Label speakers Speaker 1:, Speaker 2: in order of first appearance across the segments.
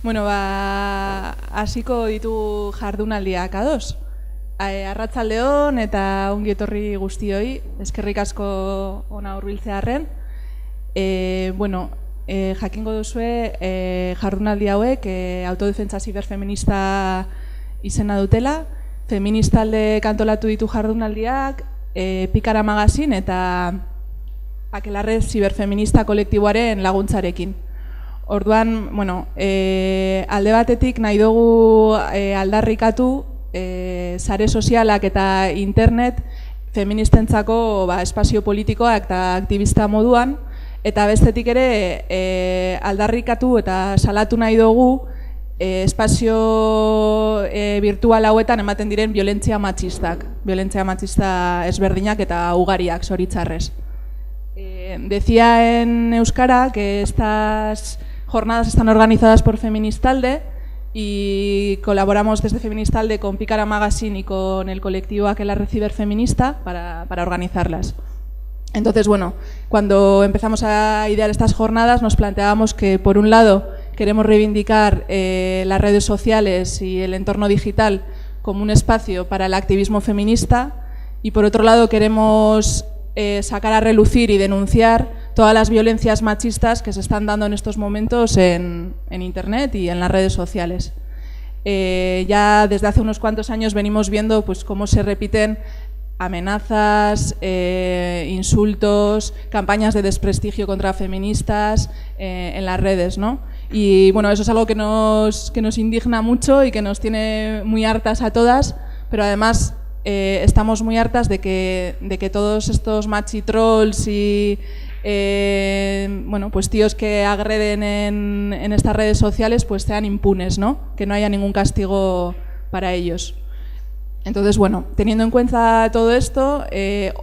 Speaker 1: Bueno, hasiko ditu jardunaldiak ados. Arratsaldeon eta ongi etorri guztioi, eskerrik asko ona hurbiltzearren. Jakingo duzue jardunaldi hauek autodefentsa ziberfeminista izena dutela. Feministalde kantolatu ditu jardunaldiak, Pikara Magazin eta Akelarre ziberfeminista kolektiboaren laguntzarekin. Orduan, alde batetik nahi dugu aldarrikatu sare sozialak eta internet feministentzako espazio politikoak eta aktivista moduan, eta bestetik ere aldarrikatu eta salatu nahi dugu espazio virtual hauetan ematen diren violentzia matxistak, violentzia matxista ezberdinak eta ugariak, zoritzarrez. Decía en euskara que estas jornadas están organizadas por Feministalde y colaboramos desde Feministalde con Pikara Magazine y con el colectivo Akelarre Ciberfeminista para organizarlas. Entonces, cuando empezamos a idear estas jornadas nos planteábamos que, por un lado, queremos reivindicar las redes sociales y el entorno digital como un espacio para el activismo feminista y, por otro lado, queremos sacar a relucir y denunciar todas las violencias machistas que se están dando en estos momentos en Internet y en las redes sociales. Ya desde hace unos cuantos años venimos viendo cómo se repiten amenazas, insultos, campañas de desprestigio contra feministas en las redes, ¿no? Y eso es algo que nos indigna mucho y que nos tiene muy hartas a todas, pero además estamos muy hartas de que todos estos machitrolls y tíos que agreden en estas redes sociales sean impunes, ¿no? Que no haya ningún castigo para ellos. Entonces, teniendo en cuenta todo esto,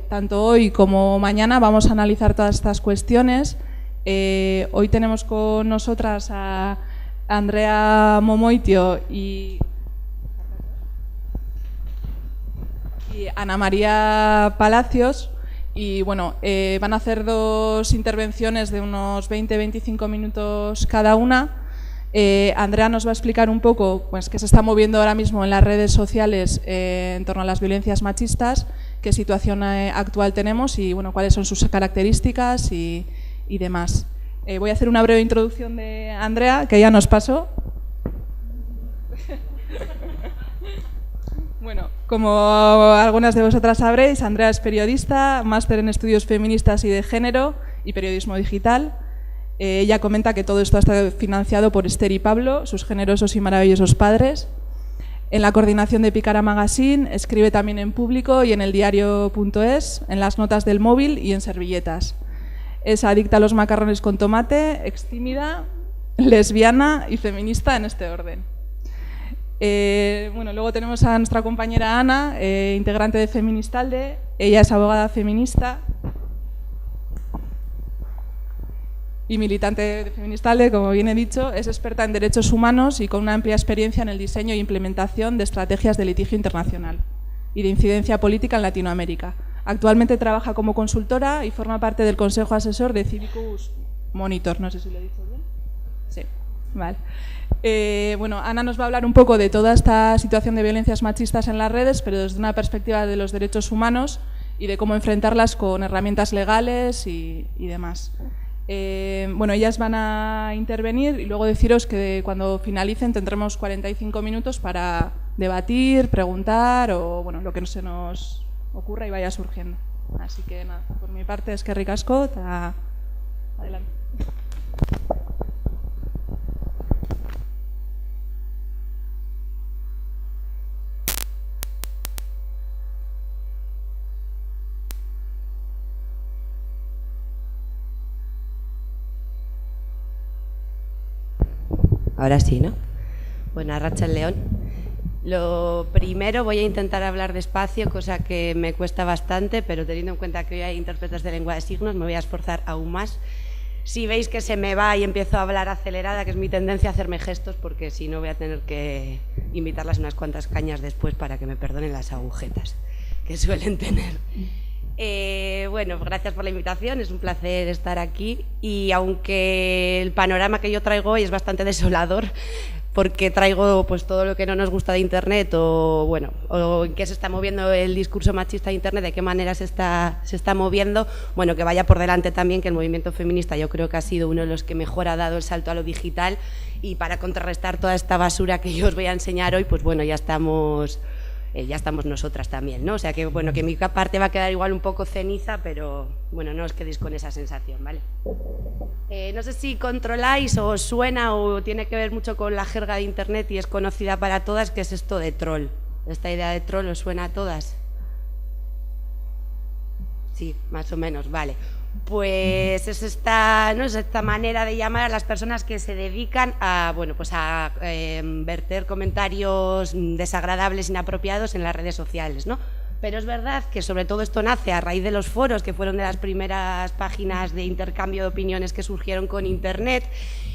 Speaker 1: tanto hoy como mañana vamos a analizar todas estas cuestiones. Hoy tenemos con nosotras a Andrea Momoitio y Ana María Palacios. Y van a hacer dos intervenciones de unos 20-25 minutos cada una. Andrea nos va a explicar un poco qué se está moviendo ahora mismo en las redes sociales en torno a las violencias machistas, qué situación actual tenemos y cuáles son sus características y demás. Voy a hacer una breve introducción de Andrea, que ya nos pasó. Como algunas de vosotras sabréis, Andrea es periodista, máster en estudios feministas y de género y periodismo digital. Ella comenta que todo esto ha estado financiado por Esther y Pablo, sus generosos y maravillosos padres. En la coordinación de Pikara Magazine escribe también en Público y en el diario.es, en las notas del móvil y en servilletas. Es adicta a los macarrones con tomate, extímida, lesbiana y feminista en este orden. Luego tenemos a nuestra compañera Ana, integrante de Feministalde. Ella es abogada feminista y militante de Feministalde, como bien he dicho. Es experta en derechos humanos y con una amplia experiencia en el diseño e implementación de estrategias de litigio internacional y de incidencia política en Latinoamérica. Actualmente trabaja como consultora y forma parte del Consejo Asesor de Civicus Monitor. No sé si lo he dicho bien. Sí, vale. Ana nos va a hablar un poco de toda esta situación de violencias machistas en las redes, pero desde una perspectiva de los derechos humanos y de cómo enfrentarlas con herramientas legales y demás. Ellas van a intervenir y luego deciros que cuando finalicen tendremos 45 minutos para debatir, preguntar o lo que se nos ocurra y vaya surgiendo. Así que nada, por mi parte eskerrik asko, adelante.
Speaker 2: Ahora sí, ¿no? Bueno, arratsaldeon. Lo primero, voy a intentar hablar despacio, cosa que me cuesta bastante, pero teniendo en cuenta que hoy hay intérpretes de lengua de signos, me voy a esforzar aún más. Si veis que se me va y empiezo a hablar acelerada, que es mi tendencia a hacerme gestos, porque si no voy a tener que invitarlas unas cuantas cañas después para que me perdonen las agujetas que suelen tener. Bueno, gracias por la invitación, es un placer estar aquí y aunque el panorama que yo traigo hoy es bastante desolador, porque traigo pues todo lo que no nos gusta de Internet o bueno, o en qué se está moviendo el discurso machista de Internet, de qué manera se está moviendo, bueno, que vaya por delante también que el movimiento feminista yo creo que ha sido uno de los que mejor ha dado el salto a lo digital y para contrarrestar toda esta basura que yo os voy a enseñar hoy, pues bueno, ya estamos nosotras también, ¿no? O sea que, bueno, que mi parte va a quedar igual un poco ceniza, pero, bueno, no os quedéis con esa sensación, ¿vale? No sé si controláis o os suena o tiene que ver mucho con la jerga de Internet y es conocida para todas, que es esto de troll. ¿Esta idea de troll os suena a todas? Sí, más o menos, vale. Pues es esta manera de llamar a las personas que se dedican a, bueno, pues a verter comentarios desagradables, inapropiados en las redes sociales, ¿no? Pero es verdad que sobre todo esto nace a raíz de los foros, que fueron de las primeras páginas de intercambio de opiniones que surgieron con Internet,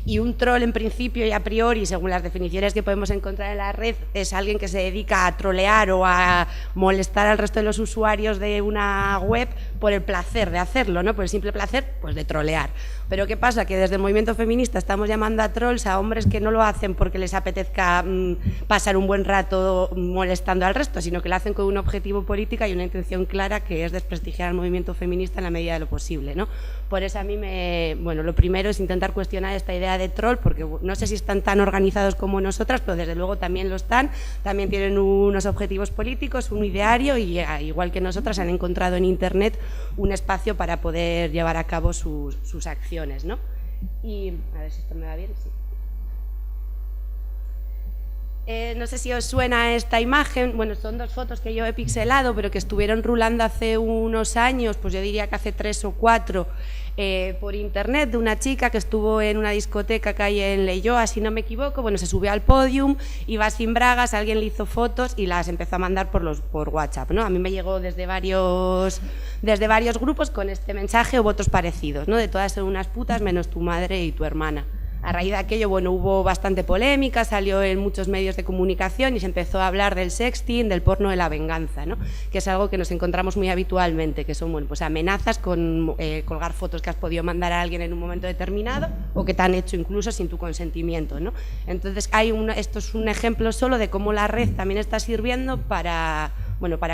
Speaker 2: y un troll en principio y a priori, según las definiciones que podemos encontrar en la red, es alguien que se dedica a trolear o a molestar al resto de los usuarios de una web por el placer de hacerlo, ¿no? Por el simple placer, pues de trolear. Pero ¿qué pasa? Que desde el movimiento feminista estamos llamando a trolls a hombres que no lo hacen porque les apetezca pasar un buen rato molestando al resto, sino que lo hacen con un objetivo político y una intención clara, que es desprestigiar al movimiento feminista en la medida de lo posible, ¿no? Por eso a mí bueno, lo primero es intentar cuestionar esta idea de troll, porque no sé si están tan organizados como nosotras, pero desde luego también lo están, también tienen unos objetivos políticos, un ideario y igual que nosotras han encontrado en Internet un espacio para poder llevar a cabo sus acciones, ¿no? Y a ver si esto me va bien, sí. No sé si os suena esta imagen, bueno, son dos fotos que yo he pixelado, pero que estuvieron rulando hace unos años, pues yo diría que hace 3 o 4, por Internet, de una chica que estuvo en una discoteca que hay en Leioa, si no me equivoco, bueno, se subió al podium, iba sin bragas, alguien le hizo fotos y las empezó a mandar por WhatsApp, ¿no? A mí me llegó desde varios grupos con este mensaje o votos parecidos, ¿no? De todas son unas putas menos tu madre y tu hermana. A raíz de aquello, bueno, hubo bastante polémica, salió en muchos medios de comunicación y se empezó a hablar del sexting, del porno de la venganza, ¿no? Que es algo que nos encontramos muy habitualmente, que son, bueno, pues amenazas con colgar fotos que has podido mandar a alguien en un momento determinado o que te han hecho incluso sin tu consentimiento, ¿no? Entonces, esto es un ejemplo solo de cómo la red también está sirviendo para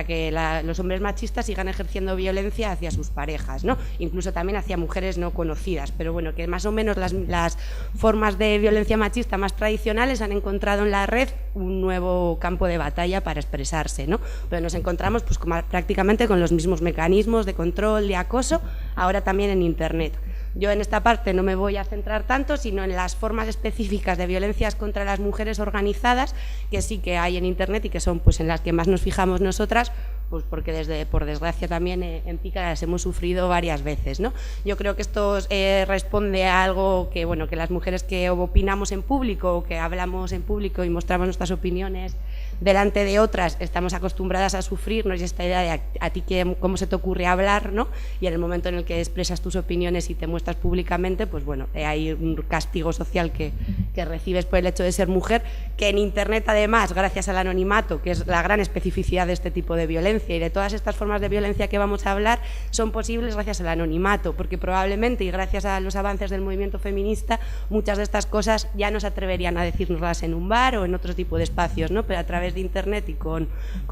Speaker 2: que los hombres machistas sigan ejerciendo violencia hacia sus parejas, ¿no? Incluso también hacia mujeres no conocidas, pero bueno, que más o menos las formas de violencia machista más tradicionales han encontrado en la red un nuevo campo de batalla para expresarse, ¿no? Pero nos encontramos pues prácticamente con los mismos mecanismos de control, de acoso, ahora también en Internet. Yo en esta parte no me voy a centrar tanto, sino en las formas específicas de violencias contra las mujeres organizadas, que sí que hay en Internet y que son pues en las que más nos fijamos nosotras, pues porque por desgracia también en Pícara las hemos sufrido varias veces, ¿no? Yo creo que esto responde a algo que, bueno, que las mujeres que opinamos en público o que hablamos en público y mostramos nuestras opiniones delante de otras estamos acostumbradas a sufrirnos, y esta idea de a ti cómo se te ocurre hablar, ¿no? Y en el momento en el que expresas tus opiniones y te muestras públicamente, pues bueno, hay un castigo social que recibes por el hecho de ser mujer, que en Internet además, gracias al anonimato, que es la gran especificidad de este tipo de violencia y de todas estas formas de violencia que vamos a hablar, son posibles gracias al anonimato, porque probablemente y gracias a los avances del movimiento feminista, muchas de estas cosas ya no se atreverían a decirnoslas en un bar o en otro tipo de espacios, ¿no? Pero a través de Internet y con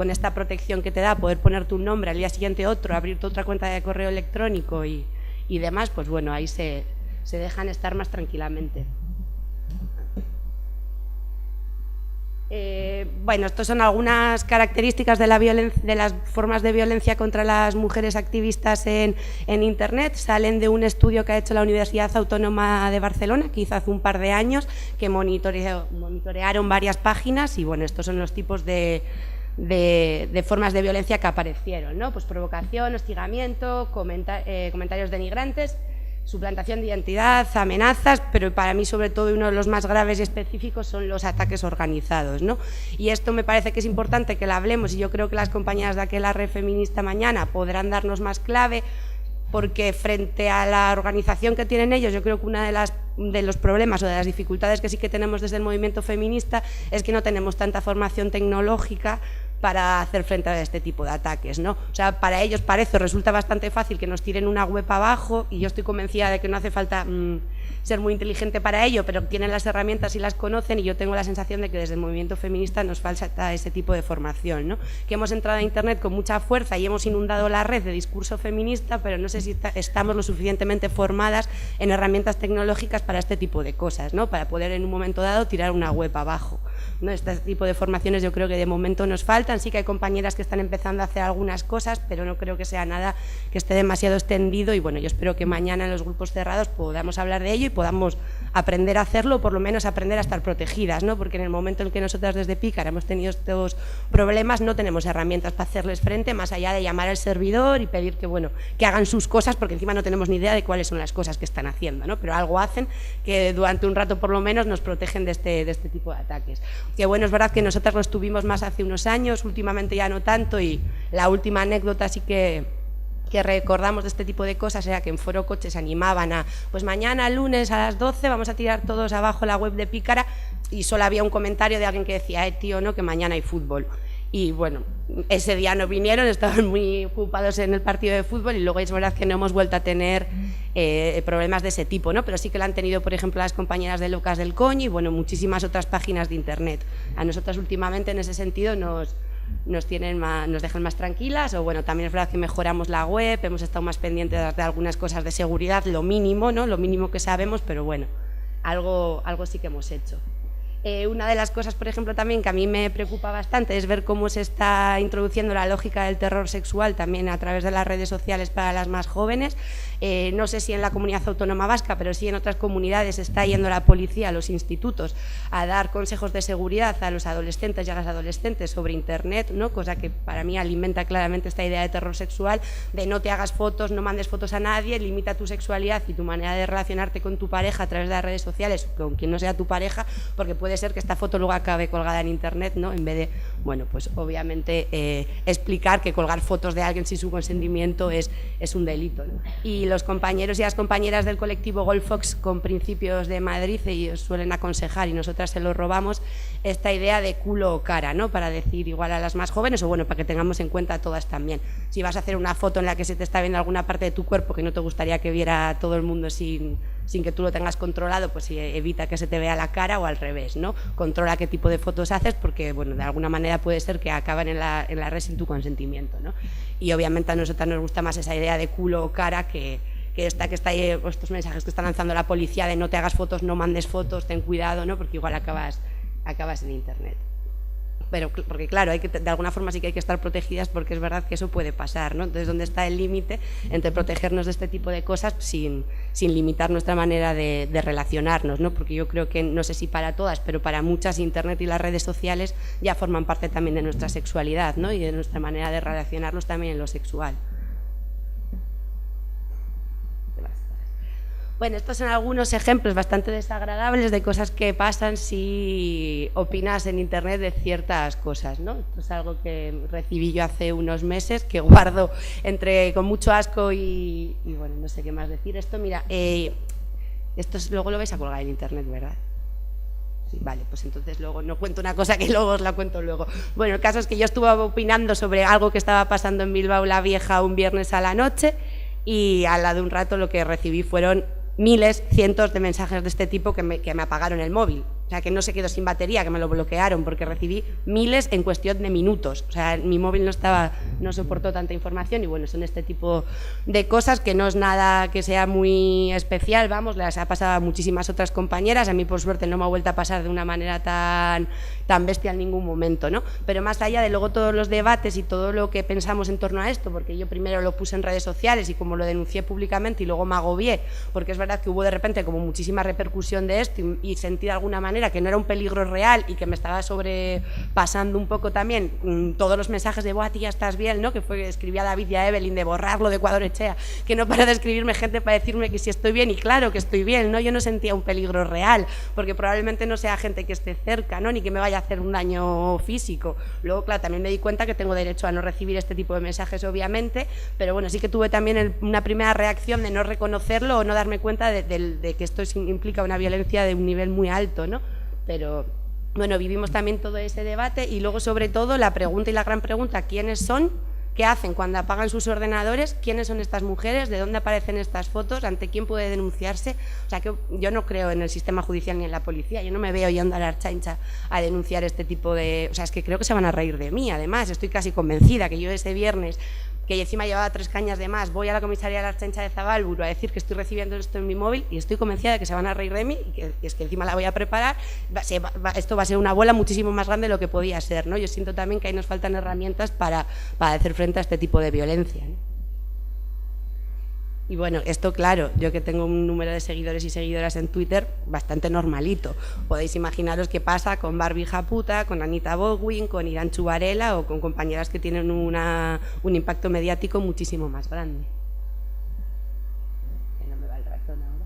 Speaker 2: esta protección que te da poder poner tu nombre, al día siguiente otro, abrirte otra cuenta de correo electrónico y demás, pues bueno, ahí se dejan estar más tranquilamente. Bueno, estas son algunas características de las formas de violencia contra las mujeres activistas en Internet. Salen de un estudio que ha hecho la Universidad Autónoma de Barcelona, que hizo hace un par de años, que monitorearon varias páginas y bueno, estos son los tipos de formas de violencia que aparecieron, ¿no? Pues provocación, hostigamiento, comentarios denigrantes, suplantación de identidad, amenazas, pero para mí sobre todo uno de los más graves y específicos son los ataques organizados, ¿no? Y esto me parece que es importante que lo hablemos y yo creo que las compañeras de Aquelarre Feminista mañana podrán darnos más clave, porque frente a la organización que tienen ellos, yo creo que uno de los problemas o de las dificultades que sí que tenemos desde el movimiento feminista es que no tenemos tanta formación tecnológica para hacer frente a este tipo de ataques, ¿no? O sea, para ellos resulta bastante fácil que nos tiren una web abajo, y yo estoy convencida de que no hace falta ser muy inteligente para ello, pero tienen las herramientas y las conocen, y yo tengo la sensación de que desde el movimiento feminista nos falta ese tipo de formación, ¿no? Que hemos entrado a Internet con mucha fuerza y hemos inundado la red de discurso feminista, pero no sé si estamos lo suficientemente formadas en herramientas tecnológicas para este tipo de cosas, ¿no? Para poder en un momento dado tirar una web abajo, ¿no? Este tipo de formaciones yo creo que de momento nos faltan. Sí que hay compañeras que están empezando a hacer algunas cosas, pero no creo que sea nada que esté demasiado extendido, y bueno, yo espero que mañana en los grupos cerrados podamos hablar de ello y podamos aprender a hacerlo, o por lo menos aprender a estar protegidas, ¿no? Porque en el momento en que nosotras desde Pícara hemos tenido estos problemas no tenemos herramientas para hacerles frente, más allá de llamar al servidor y pedir que, bueno, que hagan sus cosas, porque encima no tenemos ni idea de cuáles son las cosas que están haciendo, ¿no? Pero algo hacen que durante un rato por lo menos nos protegen de este tipo de ataques. Que bueno, es verdad que nosotras los tuvimos más hace unos años, últimamente ya no tanto, y la última anécdota sí que recordamos de este tipo de cosas era que en Foro Coche se animaban a, pues mañana lunes a las 12 vamos a tirar todos abajo la web de Pícara, y solo había un comentario de alguien que decía, tío, no, que mañana hay fútbol. Y bueno, ese día no vinieron, estaban muy ocupados en el partido de fútbol, y luego es verdad que no hemos vuelto a tener problemas de ese tipo, ¿no? Pero sí que lo han tenido, por ejemplo, las compañeras de Locas del Coño y bueno, muchísimas otras páginas de internet. A nosotras últimamente en ese sentido nos dejan más tranquilas, o bueno, también es verdad que mejoramos la web, hemos estado más pendientes de algunas cosas de seguridad, lo mínimo, ¿no? Lo mínimo que sabemos, pero bueno, algo sí que hemos hecho. Una de las cosas, por ejemplo, también que a mí me preocupa bastante es ver cómo se está introduciendo la lógica del terror sexual también a través de las redes sociales para las más jóvenes. No sé si en la comunidad autónoma vasca, pero sí en otras comunidades está yendo la policía a los institutos a dar consejos de seguridad a los adolescentes y a las adolescentes sobre Internet, ¿no? Cosa que para mí alimenta claramente esta idea de terror sexual, de no te hagas fotos, no mandes fotos a nadie, limita tu sexualidad y tu manera de relacionarte con tu pareja a través de las redes sociales, con quien no sea tu pareja, porque puede ser que esta foto luego acabe colgada en Internet, ¿no? En vez de, bueno, pues obviamente explicar que colgar fotos de alguien sin su consentimiento es un delito, ¿no? Y los compañeros y las compañeras del colectivo Golfox con Principios de Madrid, ellos suelen aconsejar, y nosotras se lo robamos, esta idea de culo o cara, ¿no? Para decir igual a las más jóvenes, o bueno, para que tengamos en cuenta a todas también. Si vas a hacer una foto en la que se te está viendo alguna parte de tu cuerpo que no te gustaría que viera todo el mundo sin que tú lo tengas controlado, pues evita que se te vea la cara, o al revés, ¿no? Controla qué tipo de fotos haces, porque bueno, de alguna manera puede ser que acaben en la red sin tu consentimiento, ¿no? Y obviamente a nosotras nos gusta más esa idea de culo o cara que está ahí, estos mensajes que está lanzando la policía de no te hagas fotos, no mandes fotos, ten cuidado, ¿no? Porque igual acabas en Internet. Pero porque claro, de alguna forma sí que hay que estar protegidas, porque es verdad que eso puede pasar, ¿no? Entonces, ¿dónde está el límite entre protegernos de este tipo de cosas sin limitar nuestra manera de relacionarnos, ¿no? Porque yo creo que, no sé si para todas, pero para muchas, Internet y las redes sociales ya forman parte también de nuestra sexualidad, ¿no? Y de nuestra manera de relacionarnos también en lo sexual. Bueno, estos son algunos ejemplos bastante desagradables de cosas que pasan si opinas en Internet de ciertas cosas, ¿no? Esto es algo que recibí yo hace unos meses, que guardo con mucho asco y bueno, no sé qué más decir. Esto, mira, luego lo vais a colgar en Internet, ¿verdad? Sí, vale, pues entonces luego no cuento una cosa que luego os la cuento luego. Bueno, el caso es que yo estuve opinando sobre algo que estaba pasando en Bilbao la Vieja un viernes a la noche, y al lado de un rato lo que recibí fueron miles, cientos de mensajes de este tipo que me apagaron el móvil. O sea, que no se quedó sin batería, que me lo bloquearon, porque recibí miles en cuestión de minutos. O sea, mi móvil no soportó tanta información, y bueno, son este tipo de cosas que no es nada que sea muy especial, vamos, las ha pasado a muchísimas otras compañeras. A mí, por suerte, no me ha vuelto a pasar de una manera tan bestia en ningún momento, ¿no? Pero más allá de luego todos los debates y todo lo que pensamos en torno a esto, porque yo primero lo puse en redes sociales y como lo denuncié públicamente, y luego me agobié, porque es verdad que hubo de repente como muchísima repercusión de esto, y sentí de alguna manera que no era un peligro real y que me estaba sobrepasando un poco también todos los mensajes de "buah, tía, estás bien", ¿no? Que escribía a David y a Evelyn de borrarlo de Ecuador Echea, que no para de escribirme gente para decirme que si estoy bien, y claro que estoy bien, ¿no? Yo no sentía un peligro real, porque probablemente no sea gente que esté cerca, ¿no? Ni que me vaya a hacer un daño físico. Luego, claro, también me di cuenta que tengo derecho a no recibir este tipo de mensajes, obviamente, pero bueno, sí que tuve también una primera reacción de no reconocerlo o no darme cuenta de que esto implica una violencia de un nivel muy alto, ¿no? Pero bueno, vivimos también todo ese debate y luego sobre todo la pregunta y la gran pregunta, ¿quiénes son? ¿Qué hacen cuando apagan sus ordenadores? ¿Quiénes son estas mujeres? ¿De dónde aparecen estas fotos? ¿Ante quién puede denunciarse? O sea, que yo no creo en el sistema judicial ni en la policía. Yo no me veo yendo a la Ertzaintza a denunciar este tipo de... O sea, es que creo que se van a reír de mí. Además, estoy casi convencida que yo ese viernes, que encima llevaba 3 cañas de más, voy a la comisaría de la Ertzaintza de Zabalburu a decir que estoy recibiendo esto en mi móvil y estoy convencida de que se van a reír de mí y que es que encima la voy a preparar. Esto va a ser una bola muchísimo más grande de lo que podía ser, ¿no? Yo siento también que ahí nos faltan herramientas para hacer frente a este tipo de violencia, ¿no? Y bueno, esto claro, yo que tengo un número de seguidores y seguidoras en Twitter bastante normalito. Podéis imaginaros qué pasa con Barbie hija puta, con Anita Bowing, con Iranchu Varela o con compañeras que tienen un impacto mediático muchísimo más grande. Que no me va el ratón ahora.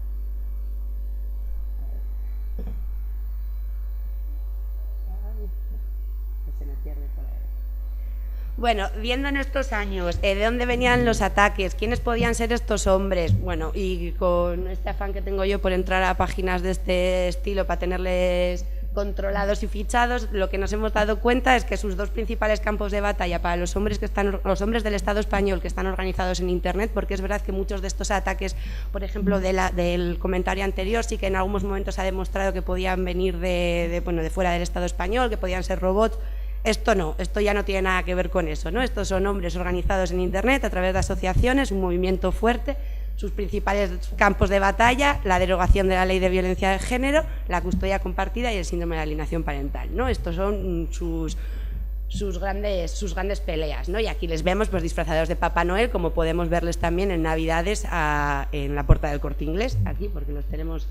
Speaker 2: Se me pierde por ahí. Bueno, viendo en estos años, ¿de dónde venían los ataques? ¿Quiénes podían ser estos hombres? Bueno, y con este afán que tengo yo por entrar a páginas de este estilo para tenerles controlados y fichados, lo que nos hemos dado cuenta es que sus 2 principales campos de batalla para los hombres los hombres del Estado español que están organizados en Internet, porque es verdad que muchos de estos ataques, por ejemplo, del comentario anterior, sí que en algunos momentos ha demostrado que podían venir de fuera del Estado español, que podían ser robots. Esto no, esto ya no tiene nada que ver con eso, ¿no? Estos son hombres organizados en Internet a través de asociaciones, un movimiento fuerte. Sus principales campos de batalla, la derogación de la ley de violencia de género, la custodia compartida y el síndrome de alienación parental, ¿no? Estos son sus grandes peleas, ¿no? Y aquí les vemos pues disfrazados de Papá Noel, como podemos verles también en Navidades en la Puerta del Corte Inglés, aquí, porque los tenemos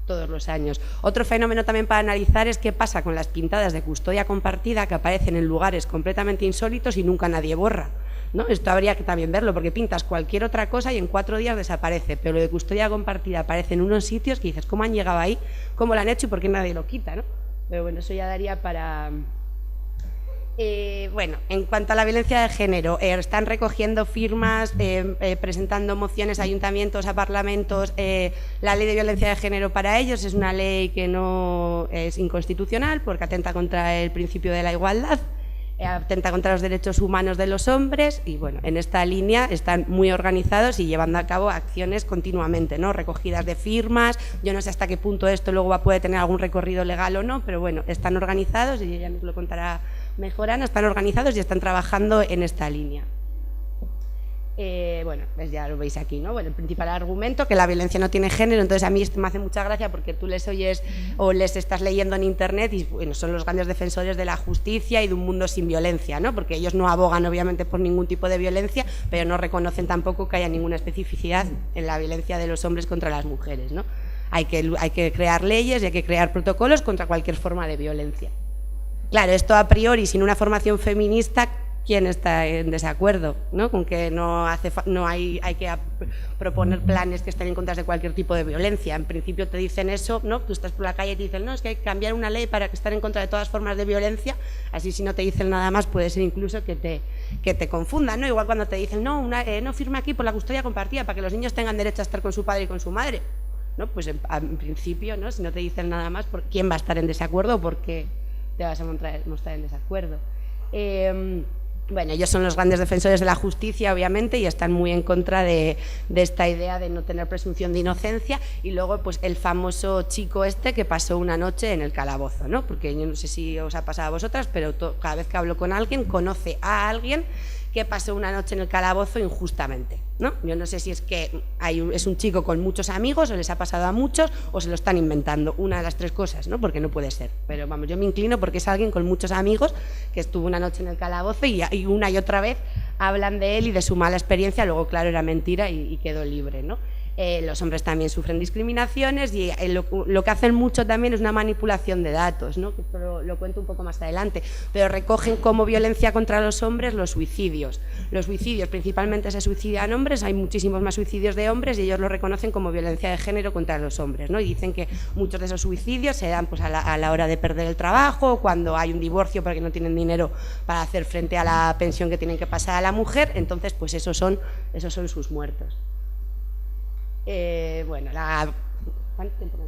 Speaker 2: todos los años. Otro fenómeno también para analizar es qué pasa con las pintadas de custodia compartida que aparecen en lugares completamente insólitos y nunca nadie borra, ¿no? Esto habría que también verlo, porque pintas cualquier otra cosa y en 4 días desaparece, pero lo de custodia compartida aparece en unos sitios que dices, ¿cómo han llegado ahí? ¿Cómo lo han hecho y por qué nadie lo quita, ¿no? Pero bueno, eso ya daría para... bueno, en cuanto a la violencia de género, están recogiendo firmas, presentando mociones a ayuntamientos, a parlamentos. La ley de violencia de género para ellos es una ley que no es inconstitucional porque atenta contra el principio de la igualdad, atenta contra los derechos humanos de los hombres y bueno, en esta línea están muy organizados y llevando a cabo acciones continuamente, ¿no? Recogidas de firmas. Yo no sé hasta qué punto esto luego puede tener algún recorrido legal o no, pero bueno, están organizados y ella nos lo contará mejor Ana, están organizados y están trabajando en esta línea. Bueno, pues ya lo veis aquí, ¿no? Bueno, el principal argumento, que la violencia no tiene género, entonces a mí esto me hace mucha gracia porque tú les oyes o les estás leyendo en Internet y bueno, son los grandes defensores de la justicia y de un mundo sin violencia, ¿no? Porque ellos no abogan obviamente por ningún tipo de violencia, pero no reconocen tampoco que haya ninguna especificidad en la violencia de los hombres contra las mujeres, ¿no? Hay que crear leyes y hay que crear protocolos contra cualquier forma de violencia. Claro, esto a priori, sin una formación feminista, ¿quién está en desacuerdo, ¿no? Con que hay que proponer planes que estén en contra de cualquier tipo de violencia. En principio te dicen eso, ¿no? Tú estás por la calle y te dicen, no, es que hay que cambiar una ley para que estar en contra de todas formas de violencia, así si no te dicen nada más puede ser incluso que te confundan, ¿no? Igual cuando te dicen, no, no firma aquí por la custodia compartida para que los niños tengan derecho a estar con su padre y con su madre, ¿no? Pues en principio, ¿no? Si no te dicen nada más, ¿quién va a estar en desacuerdo o por qué te vas a mostrar en desacuerdo? Bueno, ellos son los grandes defensores de la justicia, obviamente, y están muy en contra de esta idea de no tener presunción de inocencia. Y luego, pues, el famoso chico este que pasó una noche en el calabozo, ¿no? Porque yo no sé si os ha pasado a vosotras, pero cada vez que hablo con alguien, conoce a alguien que pasó una noche en el calabozo injustamente, ¿no? Yo no sé si es que es un chico con muchos amigos o les ha pasado a muchos o se lo están inventando, una de las 3 cosas, ¿no? Porque no puede ser, pero vamos, yo me inclino porque es alguien con muchos amigos que estuvo una noche en el calabozo y una y otra vez hablan de él y de su mala experiencia, luego claro era mentira y quedó libre, ¿no? Los hombres también sufren discriminaciones y lo que hacen mucho también es una manipulación de datos, ¿no? Que esto lo cuento un poco más adelante, pero recogen como violencia contra los hombres los suicidios. Los suicidios principalmente se suicidan hombres, hay muchísimos más suicidios de hombres y ellos lo reconocen como violencia de género contra los hombres, ¿no? Y dicen que muchos de esos suicidios se dan pues, a la hora de perder el trabajo, cuando hay un divorcio porque no tienen dinero para hacer frente a la pensión que tienen que pasar a la mujer, entonces pues esos son sus muertos. Bueno, ¿cuánto tiempo me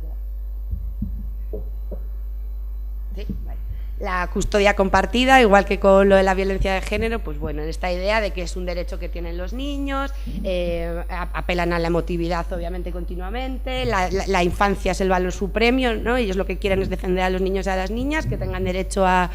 Speaker 2: queda? Sí, vale. La custodia compartida, igual que con lo de la violencia de género, pues bueno, en esta idea de que es un derecho que tienen los niños, apelan a la emotividad obviamente continuamente, la infancia es el valor supremo, ¿no? Ellos lo que quieren es defender a los niños y a las niñas, que tengan derecho a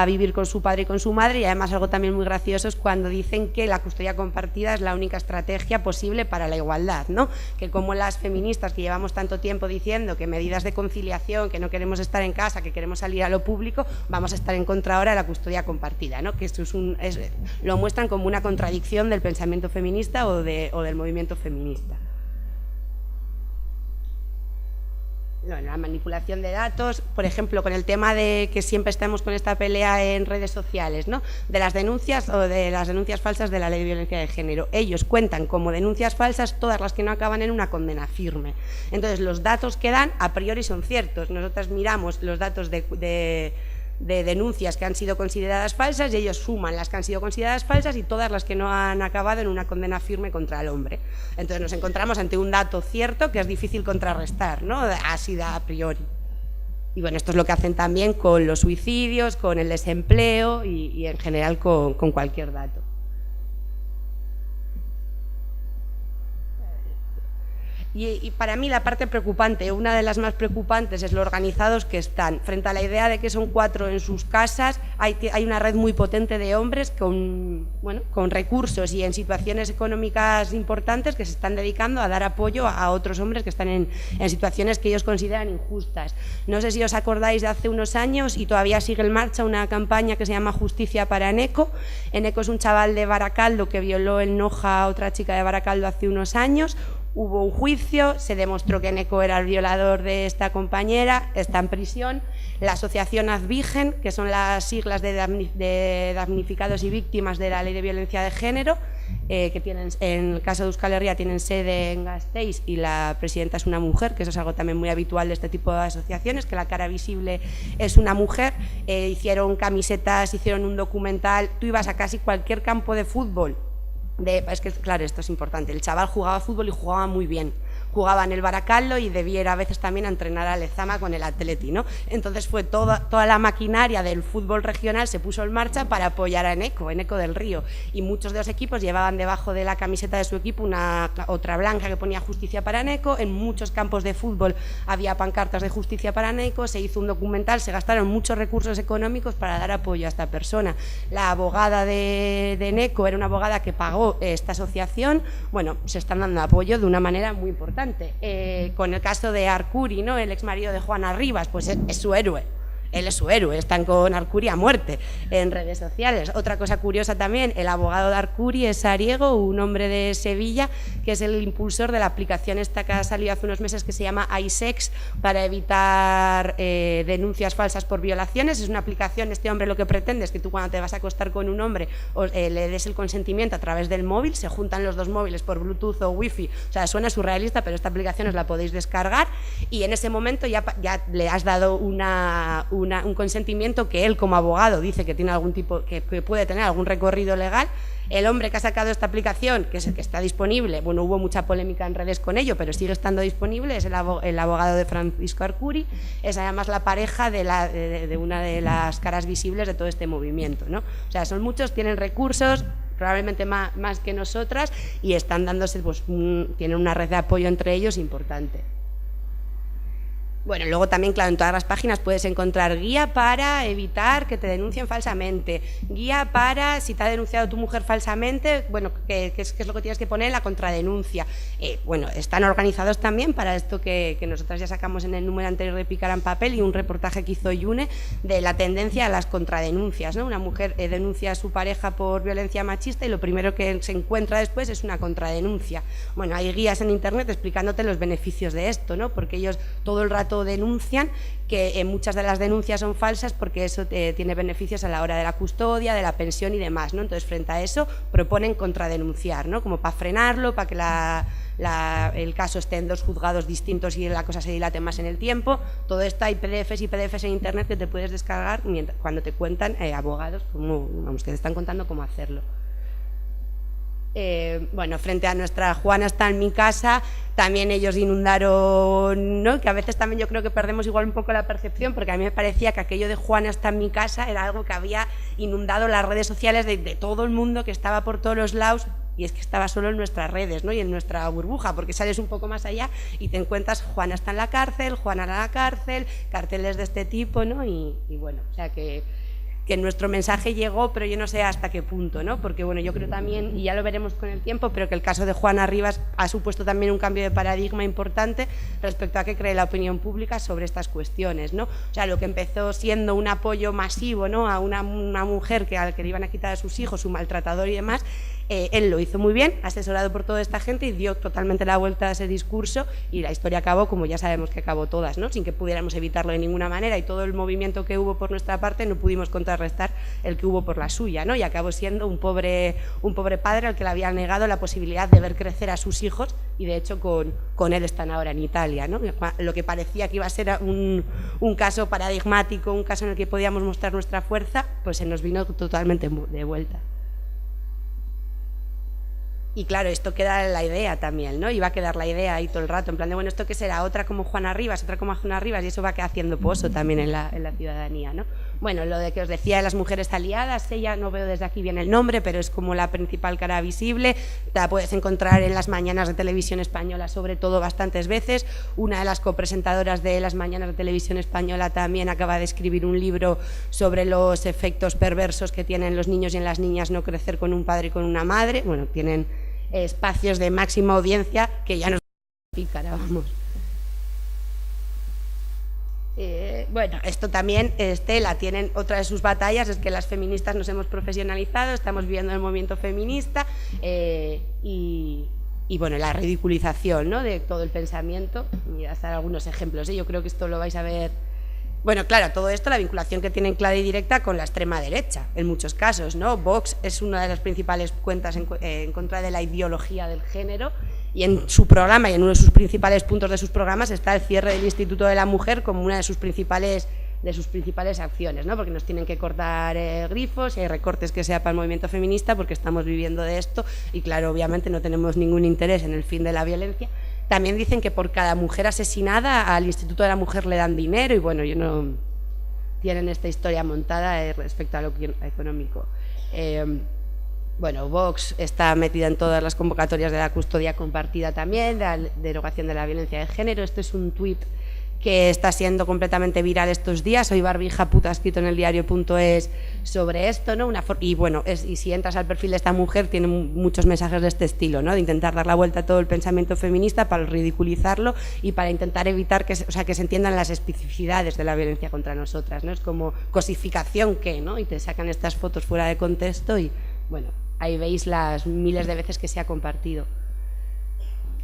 Speaker 2: vivir con su padre y con su madre, y además algo también muy gracioso es cuando dicen que la custodia compartida es la única estrategia posible para la igualdad, ¿no? Que como las feministas que llevamos tanto tiempo diciendo que medidas de conciliación, que no queremos estar en casa, que queremos salir a lo público, vamos a estar en contra ahora de la custodia compartida, ¿no? Que esto lo muestran como una contradicción del pensamiento feminista o del movimiento feminista. Bueno, la manipulación de datos, por ejemplo, con el tema de que siempre estamos con esta pelea en redes sociales, ¿no? De las denuncias o de las denuncias falsas de la ley de violencia de género. Ellos cuentan como denuncias falsas todas las que no acaban en una condena firme. Entonces, los datos que dan a priori son ciertos. Nosotras miramos los datos de denuncias que han sido consideradas falsas y ellos suman las que han sido consideradas falsas y todas las que no han acabado en una condena firme contra el hombre. Entonces nos encontramos ante un dato cierto que es difícil contrarrestar, ¿no? Así da a priori. Y bueno, esto es lo que hacen también con los suicidios, con el desempleo y en general con cualquier dato. Y para mí la parte preocupante, una de las más preocupantes, es lo organizados que están. Frente a la idea de que son 4 en sus casas, hay una red muy potente de hombres con recursos y en situaciones económicas importantes que se están dedicando a dar apoyo a otros hombres que están en situaciones que ellos consideran injustas. No sé si os acordáis de hace unos años, y todavía sigue en marcha, una campaña que se llama Justicia para Eneco. Eneco es un chaval de Baracaldo que violó en Noja a otra chica de Baracaldo hace unos años. Hubo un juicio, se demostró que Eneco era el violador de esta compañera, está en prisión. La asociación Advigen, que son las siglas de damnificados y víctimas de la ley de violencia de género, que tienen, en el caso de Euskal Herria tienen sede en Gasteiz y la presidenta es una mujer, que eso es algo también muy habitual de este tipo de asociaciones, que la cara visible es una mujer. Hicieron camisetas, hicieron un documental, tú ibas a casi cualquier campo de fútbol. Es que, claro, esto es importante, el chaval jugaba fútbol y jugaba muy bien. Jugaba en el Baracaldo y debía ir a veces también a entrenar a Lezama con el Atleti, ¿no? Entonces fue toda la maquinaria del fútbol regional se puso en marcha para apoyar a Eneco del Río, y muchos de los equipos llevaban debajo de la camiseta de su equipo otra blanca que ponía Justicia para Eneco. En muchos campos de fútbol había pancartas de Justicia para Eneco, se hizo un documental, se gastaron muchos recursos económicos para dar apoyo a esta persona. La abogada de Eneco era una abogada que pagó esta asociación. Bueno, se están dando apoyo de una manera muy importante. Con el caso de Arcuri, ¿no? El ex marido de Juana Rivas, pues es su héroe. Él es su héroe, están con Arcuri a muerte en redes sociales. Otra cosa curiosa también, el abogado de Arcuri es Ariego, un hombre de Sevilla, que es el impulsor de la aplicación esta que ha salido hace unos meses que se llama iSex, para evitar denuncias falsas por violaciones. Es una aplicación, este hombre lo que pretende es que tú cuando te vas a acostar con un hombre le des el consentimiento a través del móvil, se juntan los dos móviles por Bluetooth o Wi-Fi, o sea, suena surrealista, pero esta aplicación os la podéis descargar y en ese momento ya le has dado un consentimiento que él como abogado dice que tiene algún tipo, que puede tener algún recorrido legal. El hombre que ha sacado esta aplicación, que es el que está disponible, bueno, hubo mucha polémica en redes con ello, pero sigue estando disponible, es el abogado de Francisco Arcuri, es además la pareja de una de las caras visibles de todo este movimiento, ¿no? O sea, son muchos, tienen recursos, probablemente más que nosotras, y están dándose, pues, tienen una red de apoyo entre ellos importante. Bueno, luego también, claro, en todas las páginas puedes encontrar guía para evitar que te denuncien falsamente, guía para, si te ha denunciado tu mujer falsamente, bueno, qué es lo que tienes que poner en la contradenuncia. Bueno, están organizados también para esto que nosotras ya sacamos en el número anterior de Pícara en Papel, y un reportaje que hizo Yune de la tendencia a las contradenuncias, ¿no? Una mujer denuncia a su pareja por violencia machista y lo primero que se encuentra después es una contradenuncia. Bueno, hay guías en internet explicándote los beneficios de esto, ¿no? Porque ellos todo el rato denuncian que muchas de las denuncias son falsas porque eso tiene beneficios a la hora de la custodia, de la pensión y demás, ¿no? Entonces, frente a eso, proponen contradenunciar, ¿no? Como para frenarlo, para que el caso esté en dos juzgados distintos y la cosa se dilate más en el tiempo. Todo esto hay PDFs y PDFs en internet que te puedes descargar cuando te cuentan abogados, que te están contando cómo hacerlo. Bueno, frente a nuestra Juana está en mi casa, también ellos inundaron, ¿no? Que a veces también yo creo que perdemos igual un poco la percepción, porque a mí me parecía que aquello de Juana está en mi casa era algo que había inundado las redes sociales de todo el mundo, que estaba por todos los lados, y es que estaba solo en nuestras redes, ¿no? Y en nuestra burbuja, porque sales un poco más allá y te encuentras Juana está en la cárcel, Juana en la cárcel, carteles de este tipo, ¿no? Y bueno, o sea que nuestro mensaje llegó, pero yo no sé hasta qué punto, ¿no? Porque bueno, yo creo también, y ya lo veremos con el tiempo, pero que el caso de Juana Rivas ha supuesto también un cambio de paradigma importante respecto a qué cree la opinión pública sobre estas cuestiones, ¿no? O sea, lo que empezó siendo un apoyo masivo, ¿no? A una mujer al que le iban a quitar a sus hijos, su maltratador y demás, él lo hizo muy bien, asesorado por toda esta gente, y dio totalmente la vuelta a ese discurso, y la historia acabó como ya sabemos que acabó todas, ¿no? Sin que pudiéramos evitarlo de ninguna manera, y todo el movimiento que hubo por nuestra parte no pudimos contrarrestar el que hubo por la suya, ¿no? Y acabó siendo un pobre padre al que le había negado la posibilidad de ver crecer a sus hijos, y de hecho con él están ahora en Italia, ¿no? Lo que parecía que iba a ser un caso paradigmático, un caso en el que podíamos mostrar nuestra fuerza, pues se nos vino totalmente de vuelta. Y claro, esto queda la idea también, ¿no? Y va a quedar la idea ahí todo el rato, en plan de, bueno, ¿esto qué será? Otra como Juana Rivas, otra como Juana Rivas, y eso va a quedar haciendo pozo también en la ciudadanía, ¿no? Bueno, lo de que os decía de las mujeres aliadas, ella no veo desde aquí bien el nombre, pero es como la principal cara visible, la puedes encontrar en las mañanas de televisión española, sobre todo bastantes veces. Una de las copresentadoras de las mañanas de televisión española también acaba de escribir un libro sobre los efectos perversos que tienen los niños y en las niñas no crecer con un padre y con una madre. Bueno, tienen espacios de máxima audiencia que ya nos pícara, vamos. Bueno, esto también, Estela, tienen otra de sus batallas, es que las feministas nos hemos profesionalizado, estamos viviendo el movimiento feminista y bueno, la ridiculización, ¿no? De todo el pensamiento, y hasta algunos ejemplos, yo creo que esto lo vais a ver. Bueno, claro, todo esto, la vinculación que tienen clara y directa con la extrema derecha, en muchos casos, ¿no? Vox es una de las principales cuentas en contra de la ideología del género, y en su programa y en uno de sus principales puntos de sus programas está el cierre del Instituto de la Mujer como una de sus principales acciones, ¿no? Porque nos tienen que cortar grifos y hay recortes que sea para el movimiento feminista porque estamos viviendo de esto y claro, obviamente no tenemos ningún interés en el fin de la violencia. También dicen que por cada mujer asesinada al Instituto de la Mujer le dan dinero y bueno, tienen esta historia montada respecto a lo económico. Bueno, Vox está metida en todas las convocatorias de la custodia compartida también, de la derogación de la violencia de género. Este es un tuit que está siendo completamente viral estos días. Soy Barbija Puta, escrito en el diario.es sobre esto, ¿no? Y bueno, y si entras al perfil de esta mujer, tiene muchos mensajes de este estilo, ¿no? De intentar dar la vuelta a todo el pensamiento feminista para ridiculizarlo y para intentar evitar que se entiendan las especificidades de la violencia contra nosotras, ¿no? Es como cosificación, ¿qué? ¿No? Y te sacan estas fotos fuera de contexto y, bueno, ahí veis las miles de veces que se ha compartido.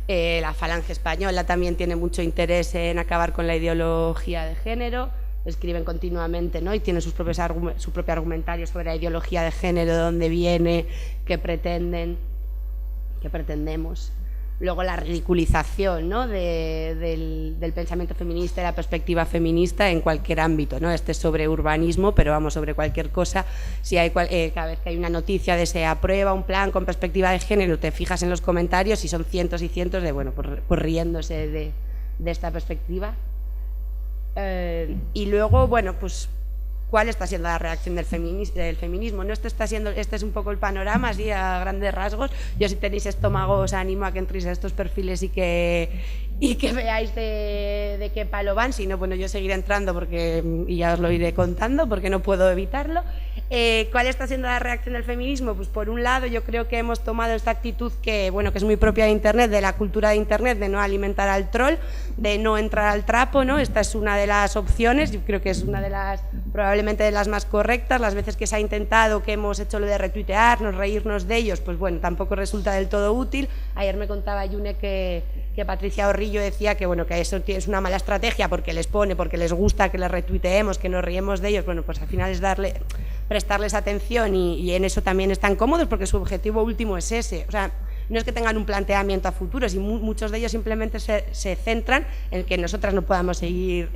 Speaker 2: La Falange Española también tiene mucho interés en acabar con la ideología de género, escriben continuamente, ¿no? Y tienen su propio argumentario sobre la ideología de género, de dónde viene, qué pretendemos. Luego la ridiculización, ¿no? del pensamiento feminista y la perspectiva feminista en cualquier ámbito, ¿no? Este es sobre urbanismo, pero vamos, sobre cualquier cosa. Si hay cada vez que hay una noticia de se aprueba un plan con perspectiva de género, te fijas en los comentarios y son cientos y cientos de, bueno, pues riéndose de esta perspectiva. Y luego, bueno, pues ¿cuál está siendo la reacción del feminismo? ¿No? Este es un poco el panorama, así a grandes rasgos. Yo, si tenéis estómago, os animo a que entréis a estos perfiles y que veáis de qué palo van. Si no, bueno, yo seguiré entrando y ya os lo iré contando porque no puedo evitarlo. ¿Cuál está siendo la reacción del feminismo? Pues por un lado yo creo que hemos tomado esta actitud que es muy propia de Internet, de la cultura de Internet, de no alimentar al troll, de no entrar al trapo, ¿no? Esta es una de las opciones, yo creo que es una de las, probablemente de las más correctas. Las veces que se ha intentado, que hemos hecho lo de retuitearnos, reírnos de ellos, pues bueno, tampoco resulta del todo útil. Ayer me contaba Yune que Patricia Orrillo decía que bueno, que eso es una mala estrategia porque les gusta que les retuiteemos, que nos riemos de ellos. Bueno, pues al final es prestarles atención y en eso también están cómodos porque su objetivo último es ese. O sea, no es que tengan un planteamiento a futuro, muchos de ellos simplemente se centran en que nosotras no podamos seguir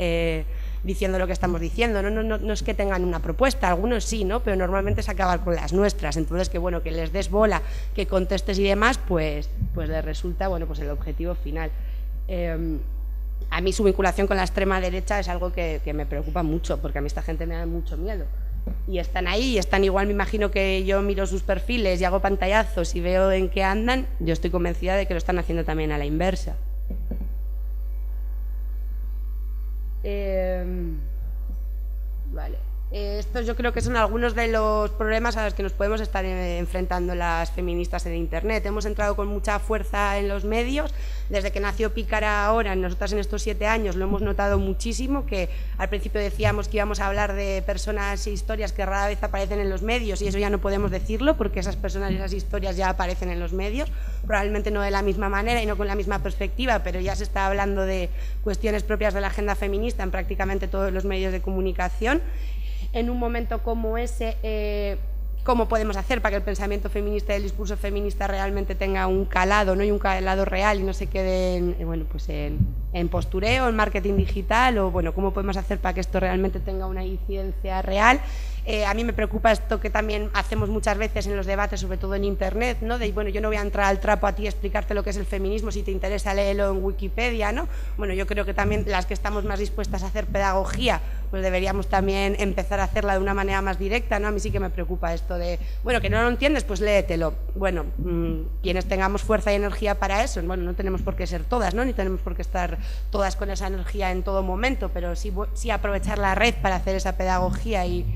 Speaker 2: diciendo lo que estamos diciendo, no es que tengan una propuesta, algunos sí, ¿no? Pero normalmente es acabar con las nuestras, entonces que bueno, que les des bola, que contestes y demás, pues les resulta, bueno, pues el objetivo final. A mí su vinculación con la extrema derecha es algo que me preocupa mucho, porque a mí esta gente me da mucho miedo. Y están ahí, y están igual, me imagino que yo miro sus perfiles y hago pantallazos y veo en qué andan, yo estoy convencida de que lo están haciendo también a la inversa. Vale. Estos yo creo que son algunos de los problemas a los que nos podemos estar enfrentando las feministas en Internet. Hemos entrado con mucha fuerza en los medios, desde que nació Pícara ahora, nosotras en estos 7 años lo hemos notado muchísimo, que al principio decíamos que íbamos a hablar de personas e historias que rara vez aparecen en los medios, y eso ya no podemos decirlo porque esas personas y esas historias ya aparecen en los medios, probablemente no de la misma manera y no con la misma perspectiva, pero ya se está hablando de cuestiones propias de la agenda feminista en prácticamente todos los medios de comunicación. En un momento como ese, ¿cómo podemos hacer para que el pensamiento feminista y el discurso feminista realmente tenga un calado, ¿no? Y un calado real y no se quede en postureo, en marketing digital, o bueno, cómo podemos hacer para que esto realmente tenga una incidencia real? A mí me preocupa esto que también hacemos muchas veces en los debates, sobre todo en Internet, ¿no? De, bueno, yo no voy a entrar al trapo a ti a explicarte lo que es el feminismo, si te interesa léelo en Wikipedia, ¿no? Bueno, yo creo que también las que estamos más dispuestas a hacer pedagogía, pues deberíamos también empezar a hacerla de una manera más directa, ¿no? A mí sí que me preocupa esto de, bueno, que no lo entiendes, pues léetelo. Bueno, quienes tengamos fuerza y energía para eso, bueno, no tenemos por qué ser todas, ¿no? Ni tenemos por qué estar todas con esa energía en todo momento, pero sí aprovechar la red para hacer esa pedagogía y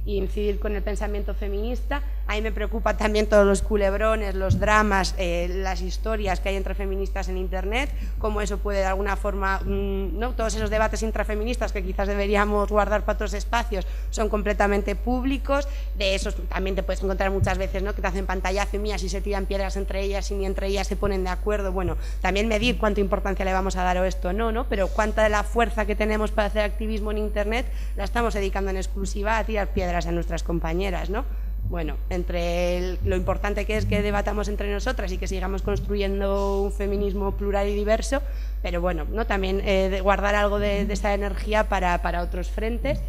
Speaker 2: incidir con el pensamiento feminista. A mí me preocupa también todos los culebrones, los dramas, las historias que hay entre feministas en Internet, cómo eso puede de alguna forma, ¿no? Todos esos debates intrafeministas que quizás deberíamos guardar para otros espacios son completamente públicos. De esos también te puedes encontrar muchas veces, ¿no? Que te hacen pantallazo y mía, si se tiran piedras entre ellas y ni entre ellas se ponen de acuerdo. Bueno, también medir cuánta importancia le vamos a dar a esto, ¿no? Pero cuánta de la fuerza que tenemos para hacer activismo en Internet la estamos dedicando en exclusiva a tirar piedras a nuestras compañeras, ¿no? Bueno, entre lo importante que es que debatamos entre nosotras y que sigamos construyendo un feminismo plural y diverso, pero bueno, ¿no? También de guardar algo de esa energía para otros frentes.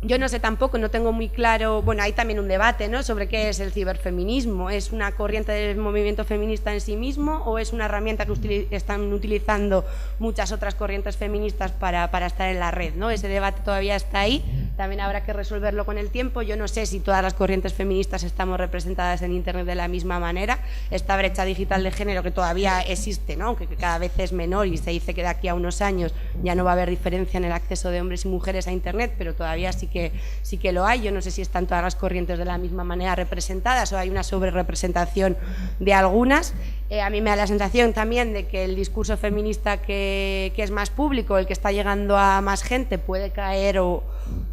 Speaker 2: Yo no sé tampoco, no tengo muy claro, bueno, hay también un debate, ¿no? Sobre qué es el ciberfeminismo. ¿Es una corriente del movimiento feminista en sí mismo o es una herramienta que están utilizando muchas otras corrientes feministas para estar en la red, ¿no? Ese debate todavía está ahí, también habrá que resolverlo con el tiempo. Yo no sé si todas las corrientes feministas estamos representadas en Internet de la misma manera. Esta brecha digital de género que todavía existe, ¿no? Aunque cada vez es menor y se dice que de aquí a unos años ya no va a haber diferencia en el acceso de hombres y mujeres a Internet, pero todavía sí que lo hay. Yo no sé si están todas las corrientes de la misma manera representadas o hay una sobrerepresentación de algunas. A mí me da la sensación también de que el discurso feminista que es más público, el que está llegando a más gente, puede caer o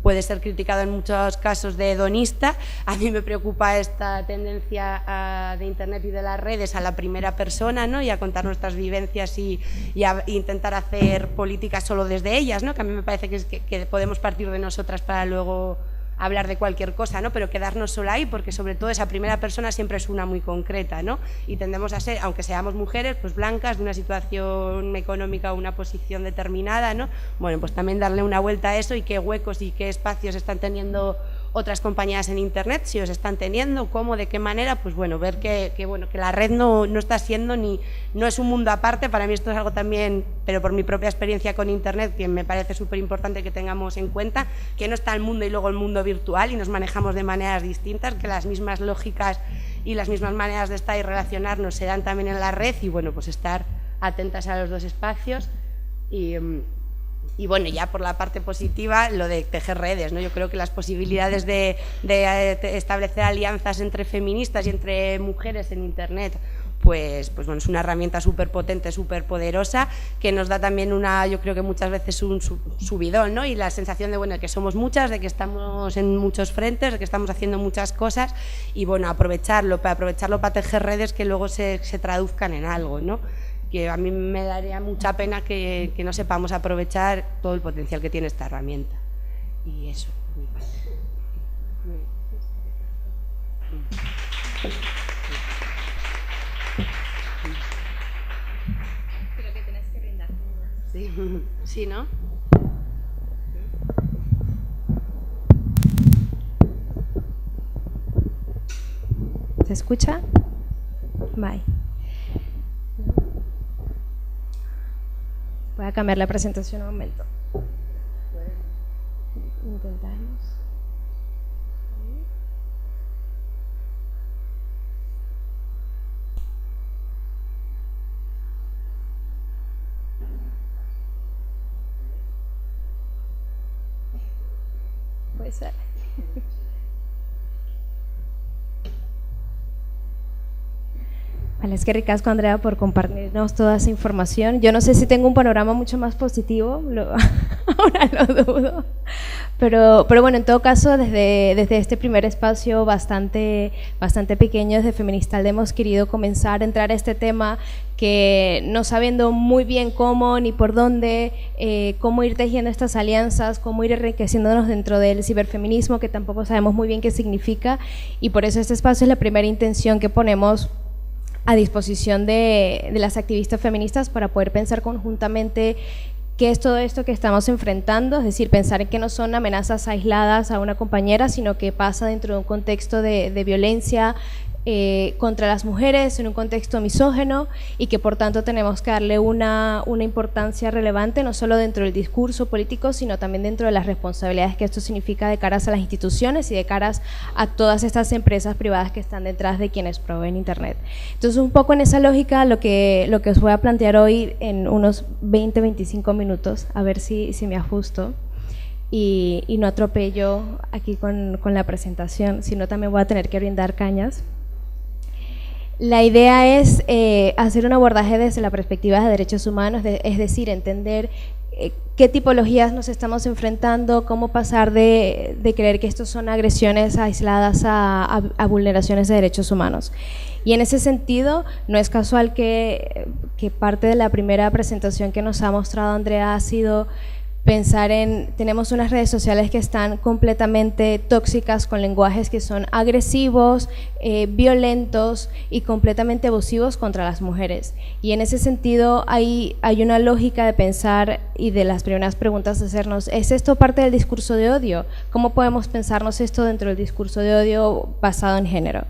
Speaker 2: puede ser criticado en muchos casos de hedonista. A mí me preocupa esta tendencia de Internet y de las redes a la primera persona, ¿no? Y a contar nuestras vivencias y a intentar hacer políticas solo desde ellas, ¿no? Que a mí me parece que podemos partir de nosotras para luego hablar de cualquier cosa, ¿no? Pero quedarnos solo ahí, porque sobre todo esa primera persona siempre es una muy concreta, ¿no? Y tendemos a ser, aunque seamos mujeres, pues blancas, de una situación económica o una posición determinada, ¿no? Bueno, pues también darle una vuelta a eso y qué huecos y qué espacios están teniendo otras compañías en Internet, si os están teniendo, cómo, de qué manera, pues bueno, ver que la red no está siendo no es un mundo aparte. Para mí esto es algo también, pero por mi propia experiencia con Internet, que me parece súper importante que tengamos en cuenta, que no está el mundo y luego el mundo virtual y nos manejamos de maneras distintas, que las mismas lógicas y las mismas maneras de estar y relacionarnos se dan también en la red y bueno, pues estar atentas a los dos espacios y bueno, ya por la parte positiva, lo de tejer redes, ¿no? Yo creo que las posibilidades de establecer alianzas entre feministas y entre mujeres en Internet, pues bueno, es una herramienta súper potente, súper poderosa, que nos da también yo creo que muchas veces un subidón, ¿no? Y la sensación de, bueno, que somos muchas, de que estamos en muchos frentes, de que estamos haciendo muchas cosas y bueno, aprovecharlo para tejer redes que luego se traduzcan en algo, ¿no? Que a mí me daría mucha pena que no sepamos aprovechar todo el potencial que tiene esta herramienta. Y eso.
Speaker 3: Creo que tienes que brindar.
Speaker 2: Sí, ¿no?
Speaker 3: ¿Se escucha? Bye. Voy a cambiar la presentación un momento. Intentamos. Puede ser. Vale, es que ricasco, Andrea, por compartirnos toda esa información. Yo no sé si tengo un panorama mucho más positivo, ahora lo dudo. Pero bueno, en todo caso, desde este primer espacio bastante pequeño, desde Feministalde hemos querido comenzar a entrar a este tema que no sabiendo muy bien cómo ni por dónde, cómo ir tejiendo estas alianzas, cómo ir enriqueciéndonos dentro del ciberfeminismo, que tampoco sabemos muy bien qué significa, y por eso este espacio es la primera intención que ponemos a disposición de las activistas feministas para poder pensar conjuntamente qué es todo esto que estamos enfrentando, es decir, pensar en que no son amenazas aisladas a una compañera, sino que pasa dentro de un contexto de violencia contra las mujeres, en un contexto misógino, y que por tanto tenemos que darle una importancia relevante, no solo dentro del discurso político, sino también dentro de las responsabilidades que esto significa de caras a las instituciones y de caras a todas estas empresas privadas que están detrás de quienes proveen Internet. Entonces, un poco en esa lógica, lo que os voy a plantear hoy en unos 20-25 minutos, a ver si me ajusto y no atropello aquí con la presentación, sino también voy a tener que brindar cañas. La idea es hacer un abordaje desde la perspectiva de derechos humanos, es decir, entender qué tipologías nos estamos enfrentando, cómo pasar de creer que estos son agresiones aisladas a vulneraciones de derechos humanos. Y en ese sentido, no es casual que parte de la primera presentación que nos ha mostrado Andrea ha sido pensar tenemos unas redes sociales que están completamente tóxicas, con lenguajes que son agresivos, violentos y completamente abusivos contra las mujeres. Y en ese sentido hay una lógica de pensar, y de las primeras preguntas de hacernos, ¿es esto parte del discurso de odio? ¿Cómo podemos pensarnos esto dentro del discurso de odio basado en género?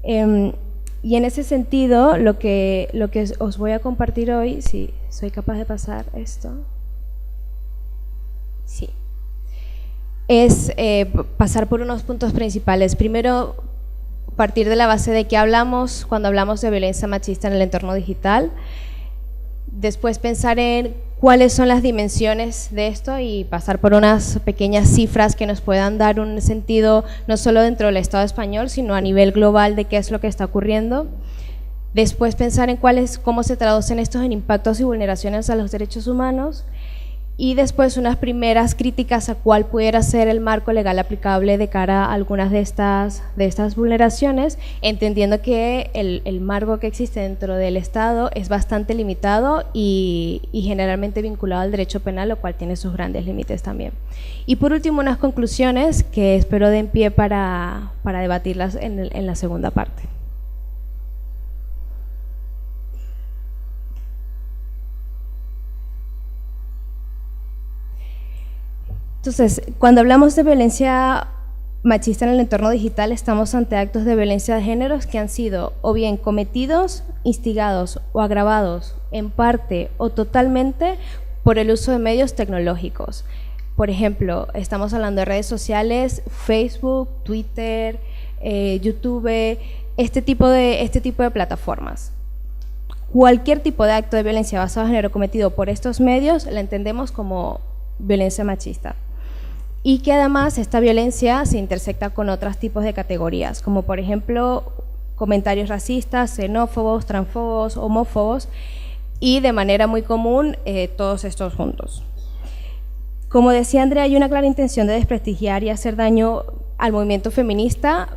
Speaker 3: Y en ese sentido, lo que os voy a compartir hoy, si soy capaz de pasar esto… Sí, es pasar por unos puntos principales. Primero, partir de la base de qué hablamos cuando hablamos de violencia machista en el entorno digital. Después pensar en cuáles son las dimensiones de esto y pasar por unas pequeñas cifras que nos puedan dar un sentido no solo dentro del Estado español, sino a nivel global de qué es lo que está ocurriendo. Después pensar en cómo se traducen estos en impactos y vulneraciones a los derechos humanos. Y después unas primeras críticas a cuál pudiera ser el marco legal aplicable de cara a algunas de estas vulneraciones, entendiendo que el marco que existe dentro del Estado es bastante limitado y generalmente vinculado al derecho penal, lo cual tiene sus grandes límites también. Y por último, unas conclusiones que espero den pie para debatirlas en la segunda parte. Entonces, cuando hablamos de violencia machista en el entorno digital, estamos ante actos de violencia de géneros que han sido o bien cometidos, instigados o agravados en parte o totalmente por el uso de medios tecnológicos. Por ejemplo, estamos hablando de redes sociales, Facebook, Twitter, YouTube, este tipo de plataformas. Cualquier tipo de acto de violencia basado en género cometido por estos medios la entendemos como violencia machista. Y que además esta violencia se intersecta con otros tipos de categorías, como por ejemplo comentarios racistas, xenófobos, transfobos, homófobos, y de manera muy común todos estos juntos. Como decía Andrea, hay una clara intención de desprestigiar y hacer daño al movimiento feminista,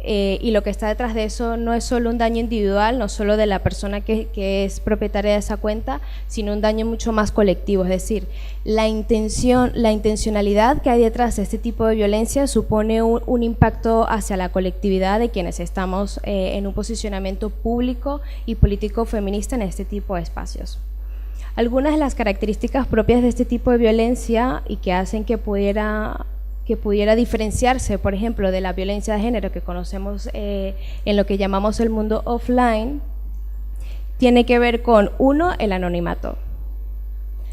Speaker 3: y lo que está detrás de eso no es solo un daño individual, no solo de la persona que es propietaria de esa cuenta, sino un daño mucho más colectivo. Es decir, la intencionalidad que hay detrás de este tipo de violencia supone un impacto hacia la colectividad de quienes estamos en un posicionamiento público y político feminista en este tipo de espacios. Algunas de las características propias de este tipo de violencia y que hacen que pudiera que pudiera diferenciarse, por ejemplo, de la violencia de género que conocemos en lo que llamamos el mundo offline, tiene que ver con, uno, el anonimato.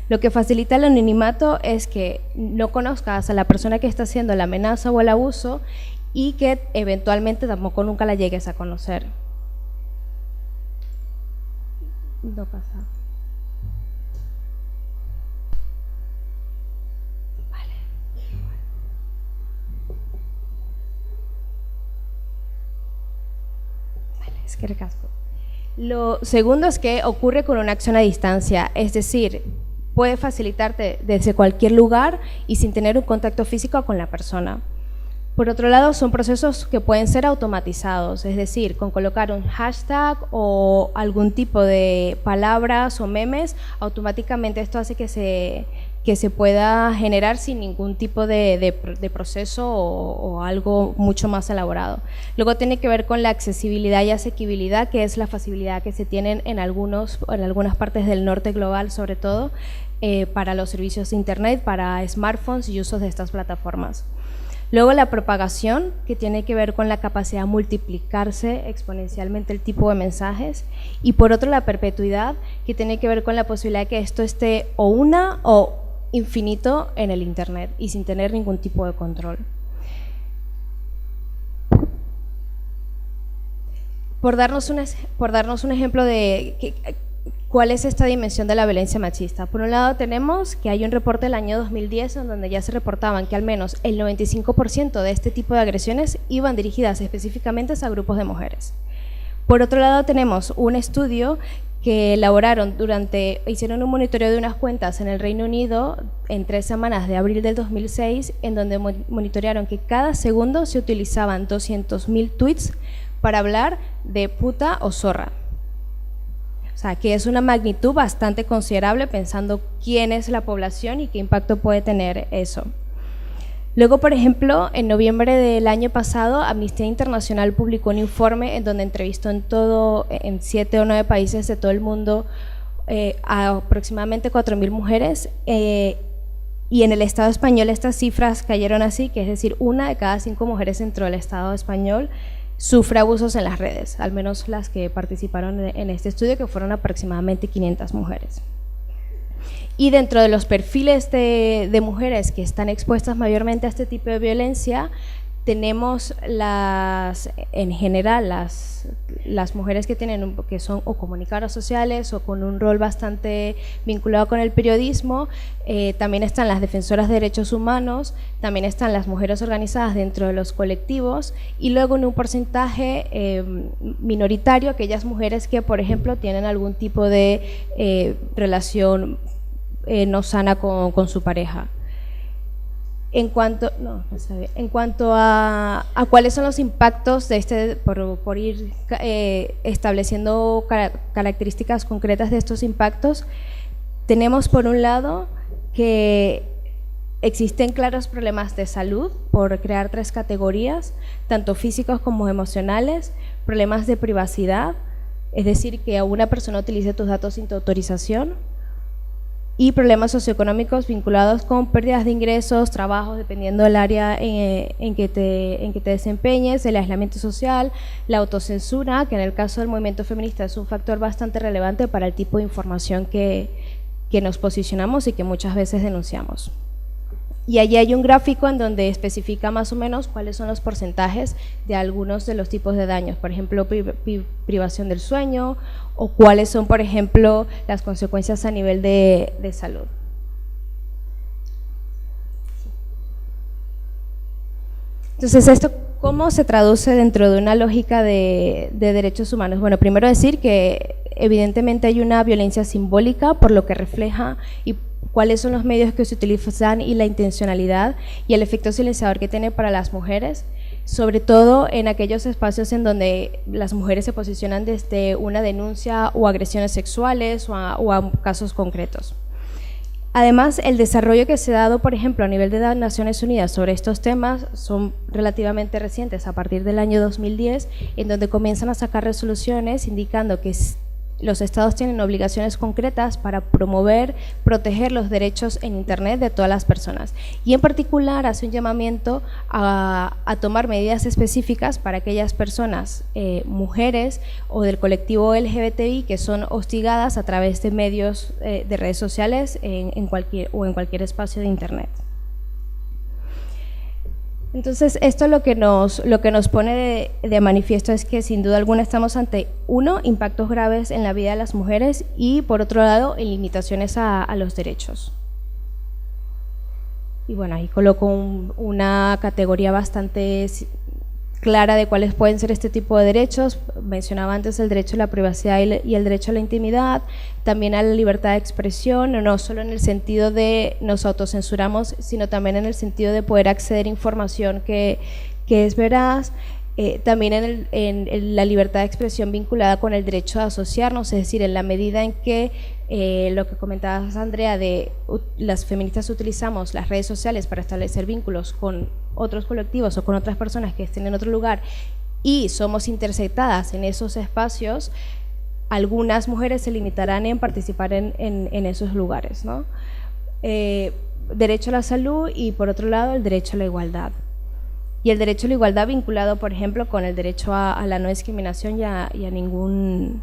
Speaker 3: Lo que facilita el anonimato es que no conozcas a la persona que está haciendo la amenaza o el abuso y que eventualmente tampoco nunca la llegues a conocer. No pasa. Vale. Vale, es que recasco. Lo segundo es que ocurre con una acción a distancia, es decir, puede facilitarte desde cualquier lugar y sin tener un contacto físico con la persona. Por otro lado, son procesos que pueden ser automatizados, es decir, con colocar un hashtag o algún tipo de palabras o memes, automáticamente esto hace que se pueda generar sin ningún tipo de proceso o algo mucho más elaborado. Luego tiene que ver con la accesibilidad y asequibilidad, que es la facilidad que se tienen en algunas partes del norte global, sobre todo, para los servicios de Internet, para smartphones y usos de estas plataformas. Luego la propagación, que tiene que ver con la capacidad de multiplicarse exponencialmente el tipo de mensajes, y por otro la perpetuidad, que tiene que ver con la posibilidad de que esto esté o una o infinito en el Internet y sin tener ningún tipo de control. Por darnos un ejemplo de ¿cuál es esta dimensión de la violencia machista? Por un lado tenemos que hay un reporte del año 2010 en donde ya se reportaban que al menos el 95% de este tipo de agresiones iban dirigidas específicamente a grupos de mujeres. Por otro lado tenemos un estudio que elaboraron hicieron un monitoreo de unas cuentas en el Reino Unido en 3 semanas de abril del 2006, en donde monitorearon que cada segundo se utilizaban 200.000 tweets para hablar de puta o zorra. O sea, que es una magnitud bastante considerable pensando quién es la población y qué impacto puede tener eso. Luego, por ejemplo, en noviembre del año pasado, Amnistía Internacional publicó un informe en donde entrevistó en 7 o 9 países de todo el mundo a aproximadamente 4.000 mujeres y en el Estado español estas cifras cayeron así, que es decir, 1 de cada 5 mujeres dentro del Estado español sufre abusos en las redes, al menos las que participaron en este estudio, que fueron aproximadamente 500 mujeres. Y dentro de los perfiles de mujeres que están expuestas mayormente a este tipo de violencia, tenemos en general las mujeres que son o comunicadoras sociales o con un rol bastante vinculado con el periodismo, también están las defensoras de derechos humanos, también están las mujeres organizadas dentro de los colectivos y luego en un porcentaje minoritario aquellas mujeres que, por ejemplo, tienen algún tipo de relación no sana con su pareja. En cuanto a cuáles son los impactos de por ir estableciendo características concretas de estos impactos, tenemos por un lado que existen claros problemas de salud por crear 3 categorías, tanto físicos como emocionales, problemas de privacidad, es decir, que una persona utilice tus datos sin tu autorización, y problemas socioeconómicos vinculados con pérdidas de ingresos, trabajos, dependiendo del área en que te desempeñes, el aislamiento social, la autocensura, que en el caso del movimiento feminista es un factor bastante relevante para el tipo de información que nos posicionamos y que muchas veces denunciamos. Y allí hay un gráfico en donde especifica más o menos cuáles son los porcentajes de algunos de los tipos de daños, por ejemplo, privación del sueño, o cuáles son, por ejemplo, las consecuencias a nivel de salud. Entonces, ¿esto cómo se traduce dentro de una lógica de derechos humanos? Bueno, primero decir que evidentemente hay una violencia simbólica por lo que refleja y cuáles son los medios que se utilizan y la intencionalidad y el efecto silenciador que tiene para las mujeres, sobre todo en aquellos espacios en donde las mujeres se posicionan desde una denuncia o agresiones sexuales o a casos concretos. Además, el desarrollo que se ha dado, por ejemplo, a nivel de las Naciones Unidas sobre estos temas son relativamente recientes, a partir del año 2010, en donde comienzan a sacar resoluciones indicando que los estados tienen obligaciones concretas para promover, proteger los derechos en Internet de todas las personas. Y en particular hace un llamamiento a tomar medidas específicas para aquellas personas, mujeres o del colectivo LGBTI, que son hostigadas a través de medios de redes sociales en cualquier espacio de Internet. Entonces, esto lo que nos pone de manifiesto es que sin duda alguna estamos ante, uno, impactos graves en la vida de las mujeres y por otro lado, en limitaciones a los derechos. Y bueno, ahí coloco una categoría bastante clara de cuáles pueden ser este tipo de derechos. Mencionaba antes el derecho a la privacidad y el derecho a la intimidad, también a la libertad de expresión, no solo en el sentido de nos autocensuramos, sino también en el sentido de poder acceder a información que es veraz, también en la libertad de expresión vinculada con el derecho a asociarnos, es decir, en la medida en que lo que comentabas, Andrea, de las feministas utilizamos las redes sociales para establecer vínculos con otros colectivos o con otras personas que estén en otro lugar y somos interceptadas en esos espacios, algunas mujeres se limitarán en participar en esos lugares, ¿no? Derecho a la salud y por otro lado el derecho a la igualdad. Y el derecho a la igualdad vinculado, por ejemplo, con el derecho a la no discriminación y a ningún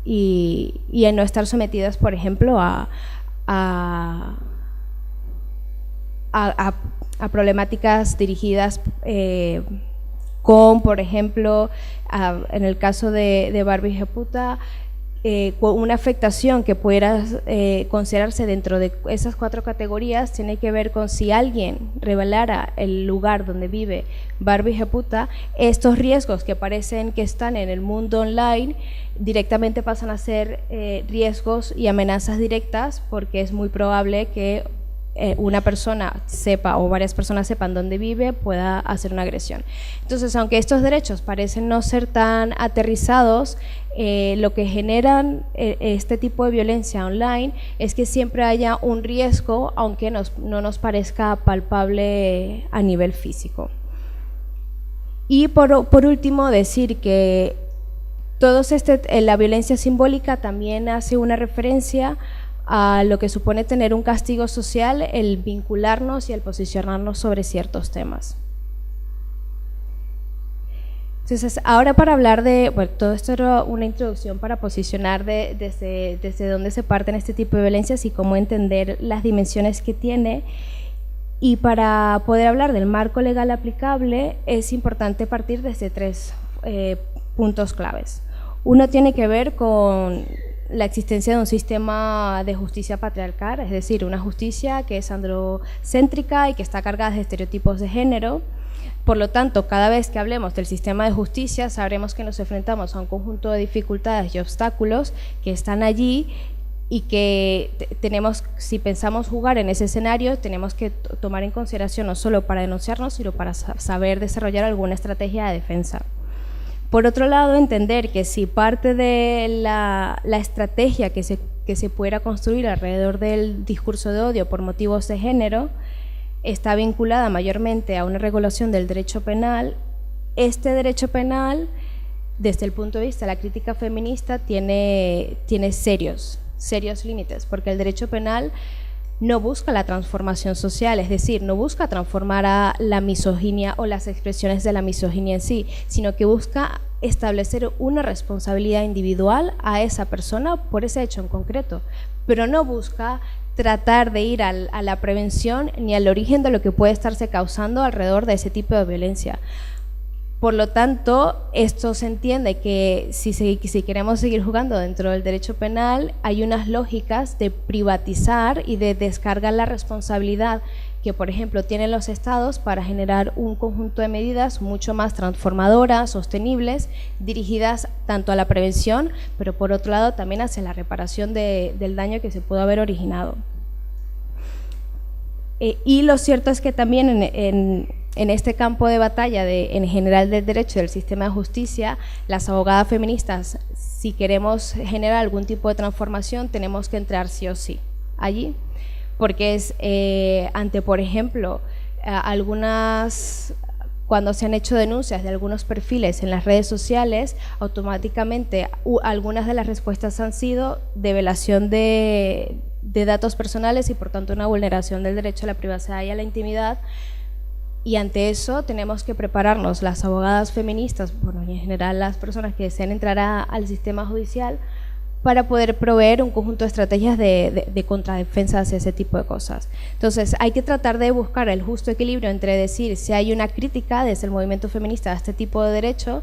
Speaker 3: y a no estar sometidas, por ejemplo, a problemáticas dirigidas con, por ejemplo, en el caso de Barbie Ejeputa, una afectación que pudiera considerarse dentro de esas 4 categorías tiene que ver con si alguien revelara el lugar donde vive Barbie Ejeputa, estos riesgos que parecen que están en el mundo online directamente pasan a ser riesgos y amenazas directas, porque es muy probable que una persona sepa o varias personas sepan dónde vive, pueda hacer una agresión. Entonces, aunque estos derechos parecen no ser tan aterrizados, lo que generan este tipo de violencia online es que siempre haya un riesgo, aunque no nos parezca palpable a nivel físico. Y por último, decir que la violencia simbólica también hace una referencia a lo que supone tener un castigo social, el vincularnos y el posicionarnos sobre ciertos temas. Entonces, ahora para hablar de, bueno, todo esto era una introducción para posicionar desde dónde se parten este tipo de violencias y cómo entender las dimensiones que tiene. Y para poder hablar del marco legal aplicable es importante partir desde 3 puntos claves. Uno tiene que ver con la existencia de un sistema de justicia patriarcal, es decir, una justicia que es androcéntrica y que está cargada de estereotipos de género. Por lo tanto, cada vez que hablemos del sistema de justicia, sabremos que nos enfrentamos a un conjunto de dificultades y obstáculos que están allí y que tenemos, si pensamos jugar en ese escenario, tenemos que tomar en consideración no solo para denunciarnos, sino para saber desarrollar alguna estrategia de defensa. Por otro lado, entender que si parte de la estrategia que se pudiera construir alrededor del discurso de odio por motivos de género está vinculada mayormente a una regulación del derecho penal, este derecho penal, desde el punto de vista de la crítica feminista, tiene serios límites, porque el derecho penal no busca la transformación social, es decir, no busca transformar a la misoginia o las expresiones de la misoginia en sí, sino que busca establecer una responsabilidad individual a esa persona por ese hecho en concreto, pero no busca tratar de ir a la prevención ni al origen de lo que puede estarse causando alrededor de ese tipo de violencia. Por lo tanto, esto se entiende que si queremos seguir jugando dentro del derecho penal, hay unas lógicas de privatizar y de descargar la responsabilidad que, por ejemplo, tienen los estados para generar un conjunto de medidas mucho más transformadoras, sostenibles, dirigidas tanto a la prevención, pero por otro lado también hacia la reparación del daño que se pudo haber originado. Y lo cierto es que también en este campo de batalla en general del derecho del sistema de justicia, las abogadas feministas, si queremos generar algún tipo de transformación, tenemos que entrar sí o sí allí, porque es ante, por ejemplo, algunas cuando se han hecho denuncias de algunos perfiles en las redes sociales, automáticamente algunas de las respuestas han sido develación de datos personales y por tanto una vulneración del derecho a la privacidad y a la intimidad. Y ante eso tenemos que prepararnos las abogadas feministas, bueno, y en general las personas que desean entrar al sistema judicial, para poder proveer un conjunto de estrategias de contradefensa hacia ese tipo de cosas. Entonces hay que tratar de buscar el justo equilibrio entre decir si hay una crítica desde el movimiento feminista a este tipo de derecho,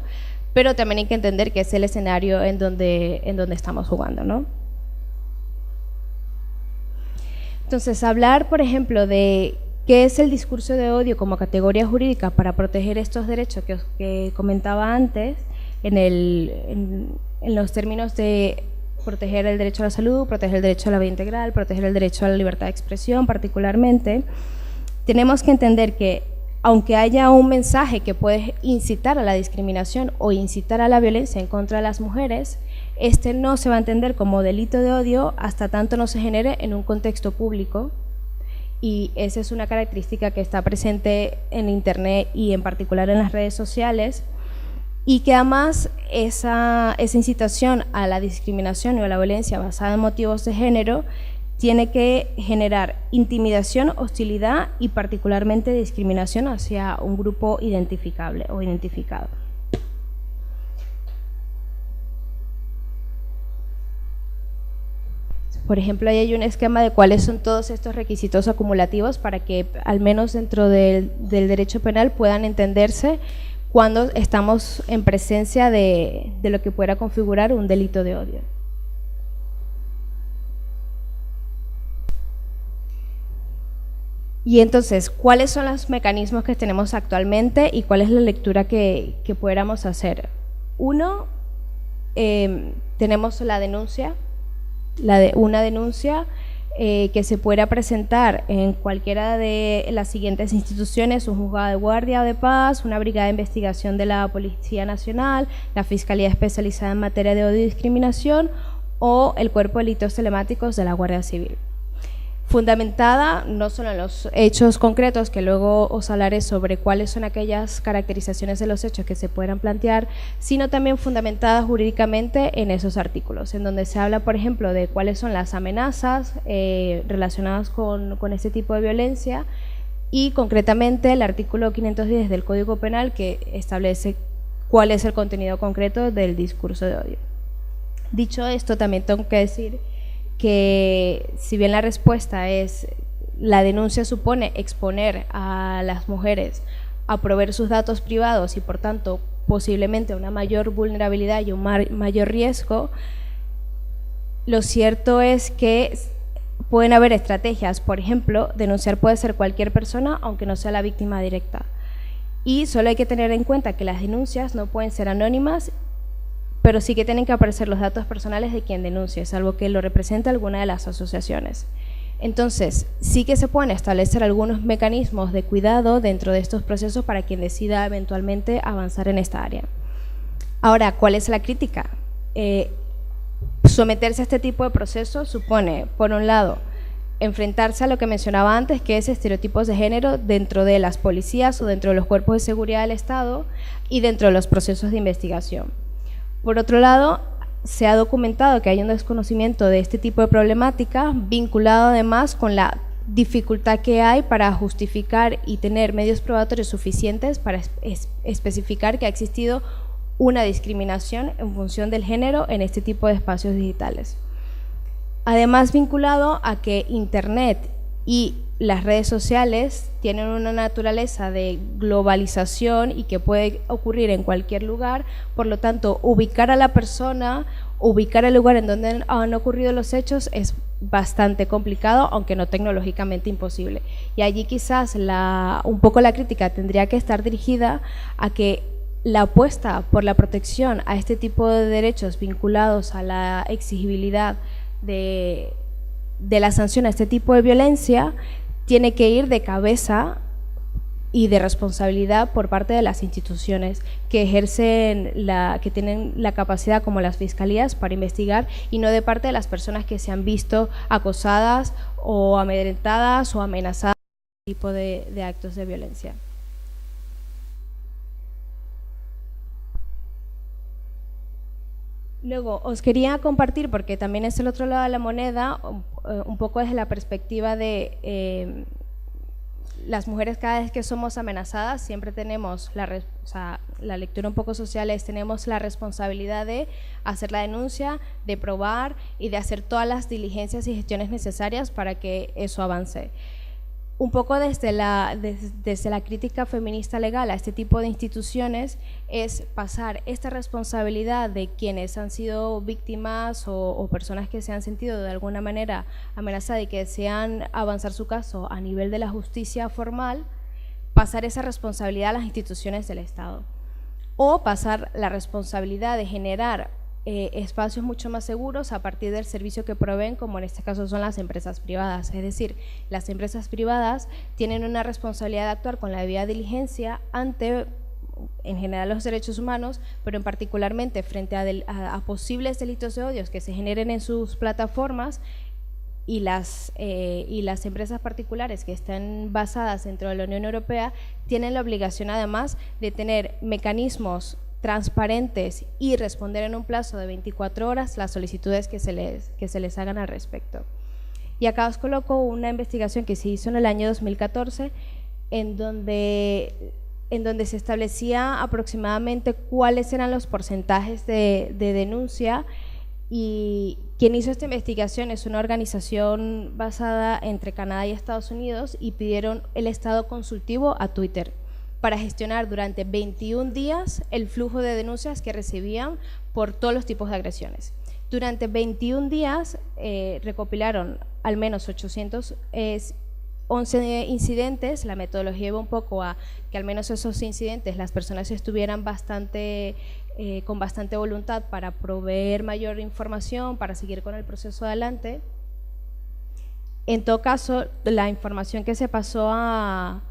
Speaker 3: pero también hay que entender que es el escenario en donde estamos jugando, ¿no? Entonces hablar, por ejemplo, de qué es el discurso de odio como categoría jurídica para proteger estos derechos que comentaba antes, en los términos de proteger el derecho a la salud, proteger el derecho a la vida integral, proteger el derecho a la libertad de expresión particularmente, tenemos que entender que aunque haya un mensaje que puede incitar a la discriminación o incitar a la violencia en contra de las mujeres, este no se va a entender como delito de odio hasta tanto no se genere en un contexto público, y esa es una característica que está presente en Internet y en particular en las redes sociales, y que además esa incitación a la discriminación o a la violencia basada en motivos de género tiene que generar intimidación, hostilidad y particularmente discriminación hacia un grupo identificable o identificado. Por ejemplo, ahí hay un esquema de cuáles son todos estos requisitos acumulativos para que al menos dentro del derecho penal puedan entenderse cuando estamos en presencia de lo que pueda configurar un delito de odio. Y entonces, ¿cuáles son los mecanismos que tenemos actualmente y cuál es la lectura que pudiéramos hacer? Uno, tenemos la denuncia, una denuncia que se pueda presentar en cualquiera de las siguientes instituciones: un juzgado de guardia o de paz, una brigada de investigación de la Policía Nacional, la Fiscalía Especializada en Materia de Odio y Discriminación o el Cuerpo de Delitos Telemáticos de la Guardia Civil. Fundamentada no solo en los hechos concretos, que luego os hablaré sobre cuáles son aquellas caracterizaciones de los hechos que se puedan plantear, sino también fundamentada jurídicamente en esos artículos, en donde se habla, por ejemplo, de cuáles son las amenazas relacionadas con este tipo de violencia, y concretamente el artículo 510 del Código Penal, que establece cuál es el contenido concreto del discurso de odio. Dicho esto, también tengo que decir que si bien la respuesta es la denuncia supone exponer a las mujeres a proveer sus datos privados y por tanto posiblemente una mayor vulnerabilidad y un mayor riesgo, lo cierto es que pueden haber estrategias. Por ejemplo, denunciar puede ser cualquier persona aunque no sea la víctima directa, y solo hay que tener en cuenta que las denuncias no pueden ser anónimas, pero sí que tienen que aparecer los datos personales de quien denuncie, salvo que lo represente alguna de las asociaciones. Entonces, sí que se pueden establecer algunos mecanismos de cuidado dentro de estos procesos para quien decida eventualmente avanzar en esta área. Ahora, ¿cuál es la crítica? Someterse a este tipo de procesos supone, por un lado, enfrentarse a lo que mencionaba antes, que es estereotipos de género dentro de las policías o dentro de los cuerpos de seguridad del Estado y dentro de los procesos de investigación. Por otro lado, se ha documentado que hay un desconocimiento de este tipo de problemática, vinculado además con la dificultad que hay para justificar y tener medios probatorios suficientes para especificar que ha existido una discriminación en función del género en este tipo de espacios digitales. Además, vinculado a que Internet y las redes sociales tienen una naturaleza de globalización y que puede ocurrir en cualquier lugar, por lo tanto, ubicar a la persona, ubicar el lugar en donde han ocurrido los hechos es bastante complicado, aunque no tecnológicamente imposible. Y allí quizás un poco la crítica tendría que estar dirigida a que la apuesta por la protección a este tipo de derechos vinculados a la exigibilidad de la sanción a este tipo de violencia tiene que ir de cabeza y de responsabilidad por parte de las instituciones que ejercen que tienen la capacidad, como las fiscalías, para investigar, y no de parte de las personas que se han visto acosadas o amedrentadas o amenazadas por este tipo de actos de violencia. Luego, os quería compartir, porque también es el otro lado de la moneda, un poco desde la perspectiva de las mujeres. Cada vez que somos amenazadas siempre tenemos la lectura un poco social es, tenemos la responsabilidad de hacer la denuncia, de probar y de hacer todas las diligencias y gestiones necesarias para que eso avance. Un poco desde la crítica feminista legal a este tipo de instituciones es pasar esta responsabilidad de quienes han sido víctimas o personas que se han sentido de alguna manera amenazadas y que desean avanzar su caso a nivel de la justicia formal, pasar esa responsabilidad a las instituciones del Estado, o pasar la responsabilidad de generar espacios mucho más seguros a partir del servicio que proveen, como en este caso son las empresas privadas. Es decir, las empresas privadas tienen una responsabilidad de actuar con la debida diligencia ante, en general, los derechos humanos, pero en particularmente frente a posibles delitos de odio que se generen en sus plataformas, y las empresas particulares que están basadas dentro de la Unión Europea tienen la obligación además de tener mecanismos transparentes y responder en un plazo de 24 horas las solicitudes que se les hagan al respecto. Y acá os coloco una investigación que se hizo en el año 2014 en donde se establecía aproximadamente cuáles eran los porcentajes de denuncia, y quien hizo esta investigación es una organización basada entre Canadá y Estados Unidos, y pidieron el estado consultivo a Twitter para gestionar durante 21 días el flujo de denuncias que recibían por todos los tipos de agresiones. Durante 21 días recopilaron al menos 811 incidentes. La metodología iba un poco a que al menos esos incidentes las personas estuvieran con bastante voluntad para proveer mayor información, para seguir con el proceso adelante. En todo caso, la información que se pasó a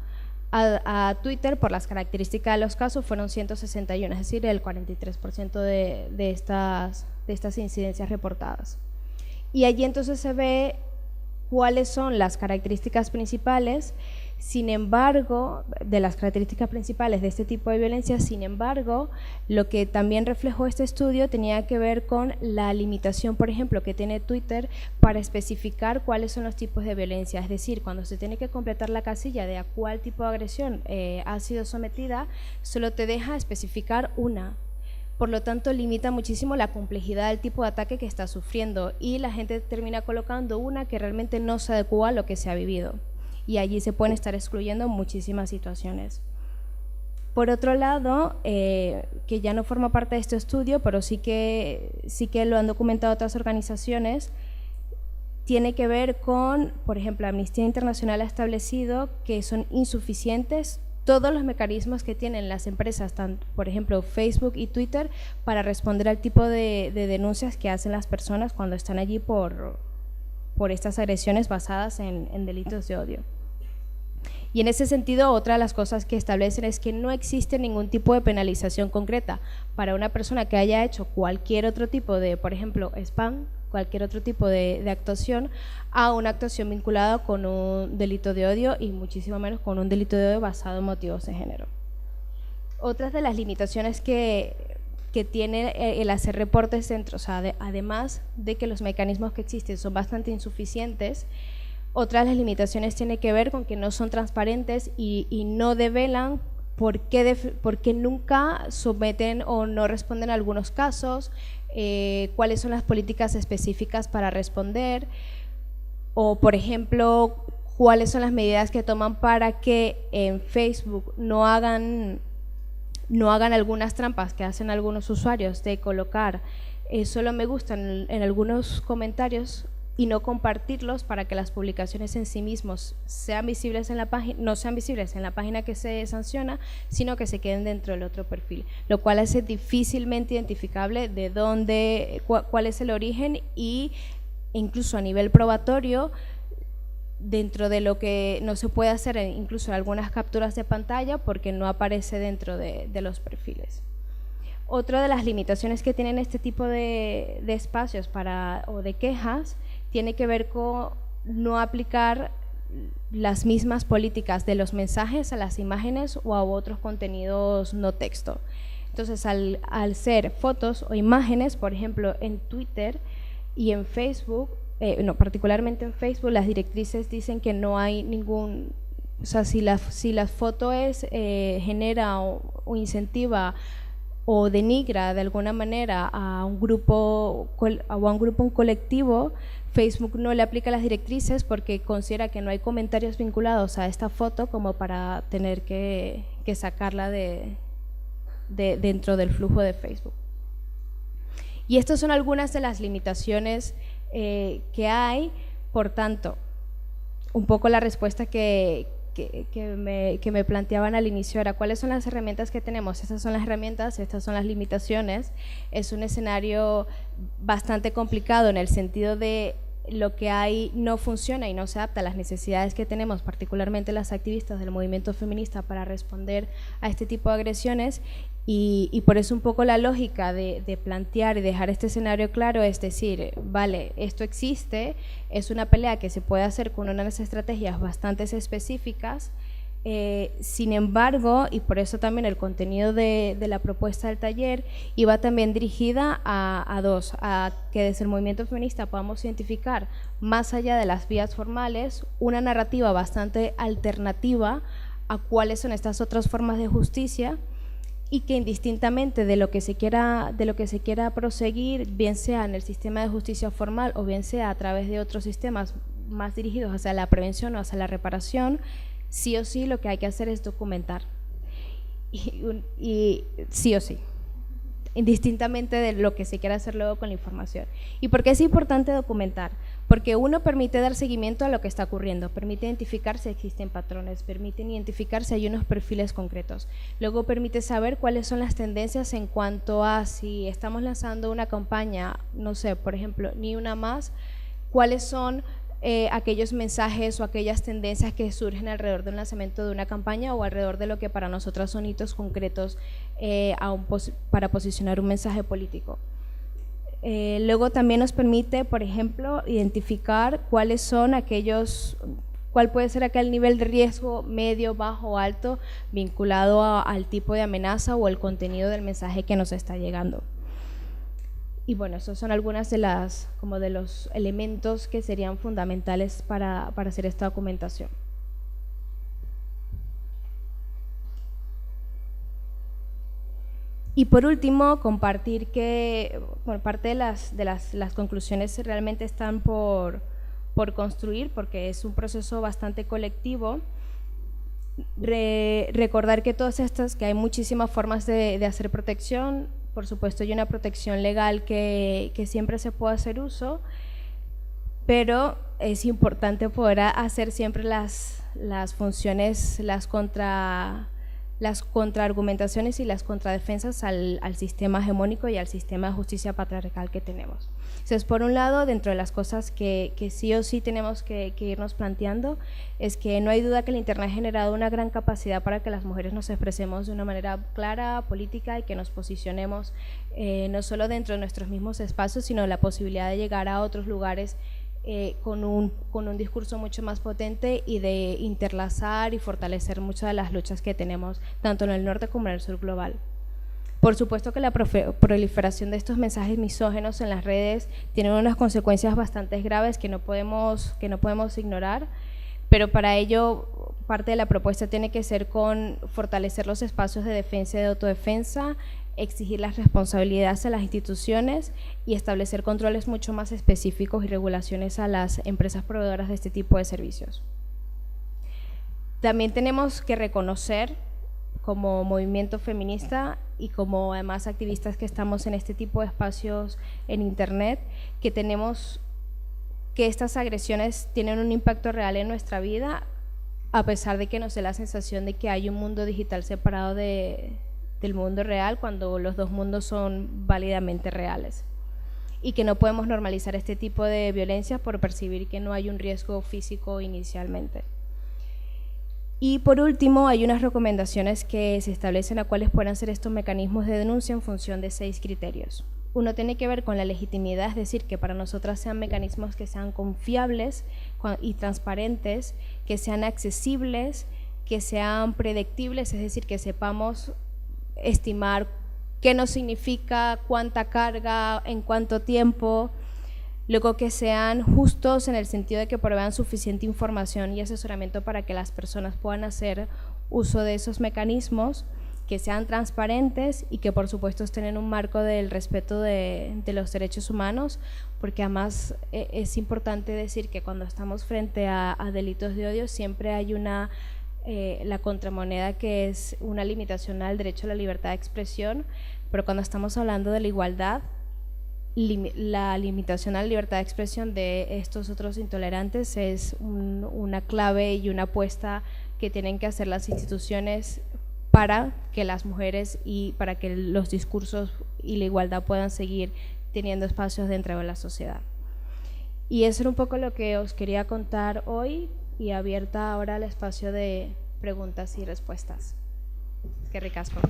Speaker 3: Twitter por las características de los casos fueron 161, es decir, el 43% de estas incidencias reportadas. Y allí entonces se ve cuáles son las características principales. Sin embargo, de las características principales de este tipo de violencia, sin embargo, lo que también reflejó este estudio tenía que ver con la limitación, por ejemplo, que tiene Twitter para especificar cuáles son los tipos de violencia. Es decir, cuando se tiene que completar la casilla de a cuál tipo de agresión ha sido sometida, solo te deja especificar una. Por lo tanto, limita muchísimo la complejidad del tipo de ataque que está sufriendo, y la gente termina colocando una que realmente no se adecua a lo que se ha vivido. Y allí se pueden estar excluyendo muchísimas situaciones. Por otro lado, que ya no forma parte de este estudio, pero sí que lo han documentado otras organizaciones, tiene que ver con, por ejemplo, Amnistía Internacional ha establecido que son insuficientes todos los mecanismos que tienen las empresas, tanto, por ejemplo, Facebook y Twitter, para responder al tipo de denuncias que hacen las personas cuando están allí por estas agresiones basadas en delitos de odio. Y en ese sentido, otra de las cosas que establecen es que no existe ningún tipo de penalización concreta para una persona que haya hecho cualquier otro tipo de, por ejemplo, spam, cualquier otro tipo de actuación, a una actuación vinculada con un delito de odio, y muchísimo menos con un delito de odio basado en motivos de género. Otras de las limitaciones que tiene el hacer reportes dentro, además de que los mecanismos que existen son bastante insuficientes, otras de las limitaciones tiene que ver con que no son transparentes y no develan por qué nunca someten o no responden a algunos casos, cuáles son las políticas específicas para responder, o por ejemplo, cuáles son las medidas que toman para que en Facebook no hagan algunas trampas que hacen algunos usuarios de colocar solo me gusta en algunos comentarios y no compartirlos, para que las publicaciones en sí mismos sean visibles en la página, no sean visibles en la página que se sanciona, sino que se queden dentro del otro perfil, lo cual hace difícilmente identificable de dónde, cuál es el origen, y incluso a nivel probatorio, dentro de lo que no se puede hacer incluso en algunas capturas de pantalla, porque no aparece dentro de los perfiles. Otra de las limitaciones que tienen este tipo de espacios o de quejas tiene que ver con no aplicar las mismas políticas de los mensajes a las imágenes o a otros contenidos no texto. Entonces, al ser fotos o imágenes, por ejemplo, en Twitter y en Facebook, particularmente en Facebook, las directrices dicen que no hay ningún, o sea, si la foto genera o incentiva o denigra de alguna manera a un grupo, un colectivo, Facebook no le aplica las directrices porque considera que no hay comentarios vinculados a esta foto como para tener que sacarla dentro del flujo de Facebook. Y estas son algunas de las limitaciones que hay. Por tanto, un poco la respuesta que me planteaban al inicio era ¿cuáles son las herramientas que tenemos? Estas son las herramientas, estas son las limitaciones. Es un escenario bastante complicado en el sentido de lo que hay no funciona y no se adapta a las necesidades que tenemos, particularmente las activistas del movimiento feminista, para responder a este tipo de agresiones, y por eso un poco la lógica de plantear y dejar este escenario claro es decir, vale, esto existe, es una pelea que se puede hacer con unas estrategias bastante específicas. Sin embargo, y por eso también el contenido de la propuesta del taller iba también dirigida a que desde el movimiento feminista podamos identificar, más allá de las vías formales, una narrativa bastante alternativa a cuáles son estas otras formas de justicia, y que indistintamente de lo que se quiera proseguir, bien sea en el sistema de justicia formal o bien sea a través de otros sistemas más dirigidos hacia la prevención o hacia la reparación, sí o sí lo que hay que hacer es documentar, y sí o sí, indistintamente de lo que se quiera hacer luego con la información. ¿Y por qué es importante documentar? Porque uno permite dar seguimiento a lo que está ocurriendo, permite identificar si existen patrones, permite identificar si hay unos perfiles concretos, luego permite saber cuáles son las tendencias en cuanto a si estamos lanzando una campaña, no sé, por ejemplo, Ni Una Más, cuáles son aquellos mensajes o aquellas tendencias que surgen alrededor del lanzamiento de una campaña o alrededor de lo que para nosotras son hitos concretos para posicionar un mensaje político. Luego también nos permite, por ejemplo, identificar cuál puede ser aquel nivel de riesgo medio, bajo o alto vinculado al tipo de amenaza o el contenido del mensaje que nos está llegando. Y bueno, esos son algunas de los elementos que serían fundamentales para hacer esta documentación. Y por último, compartir que parte de las conclusiones realmente están por construir, porque es un proceso bastante colectivo. Recordar que que hay muchísimas formas de hacer protección. Por supuesto, hay una protección legal que siempre se puede hacer uso, pero es importante poder hacer siempre las funciones, las contraargumentaciones y las contradefensas al sistema hegemónico y al sistema de justicia patriarcal que tenemos. Entonces, por un lado, dentro de las cosas que sí o sí tenemos que irnos planteando, es que no hay duda que el Internet ha generado una gran capacidad para que las mujeres nos expresemos de una manera clara, política, y que nos posicionemos no solo dentro de nuestros mismos espacios, sino la posibilidad de llegar a otros lugares con un discurso mucho más potente y de interlazar y fortalecer muchas de las luchas que tenemos tanto en el norte como en el sur global. Por supuesto que la proliferación de estos mensajes misóginos en las redes tiene unas consecuencias bastante graves que no podemos ignorar, pero para ello parte de la propuesta tiene que ser con fortalecer los espacios de defensa y de autodefensa, exigir las responsabilidades a las instituciones y establecer controles mucho más específicos y regulaciones a las empresas proveedoras de este tipo de servicios. También tenemos que reconocer, como movimiento feminista y como además activistas que estamos en este tipo de espacios en Internet, que estas agresiones tienen un impacto real en nuestra vida, a pesar de que nos dé la sensación de que hay un mundo digital separado del mundo real, cuando los dos mundos son válidamente reales, y que no podemos normalizar este tipo de violencia por percibir que no hay un riesgo físico inicialmente. Y por último, hay unas recomendaciones que se establecen a cuáles puedan ser estos mecanismos de denuncia en función de 6 criterios. Uno tiene que ver con la legitimidad, es decir, que para nosotras sean mecanismos que sean confiables y transparentes, que sean accesibles, que sean predictibles, es decir, que sepamos estimar qué nos significa, cuánta carga, en cuánto tiempo. Luego que sean justos en el sentido de que provean suficiente información y asesoramiento para que las personas puedan hacer uso de esos mecanismos, que sean transparentes y que por supuesto estén en un marco del respeto de los derechos humanos, porque además es importante decir que cuando estamos frente a delitos de odio siempre hay la contramoneda, que es una limitación al derecho a la libertad de expresión, pero cuando estamos hablando de la igualdad, la limitación a la libertad de expresión de estos otros intolerantes es una clave y una apuesta que tienen que hacer las instituciones para que las mujeres y para que los discursos y la igualdad puedan seguir teniendo espacios dentro de la sociedad. Y eso era un poco lo que os quería contar hoy, y abierta ahora el espacio de preguntas y respuestas. Qué ricasco.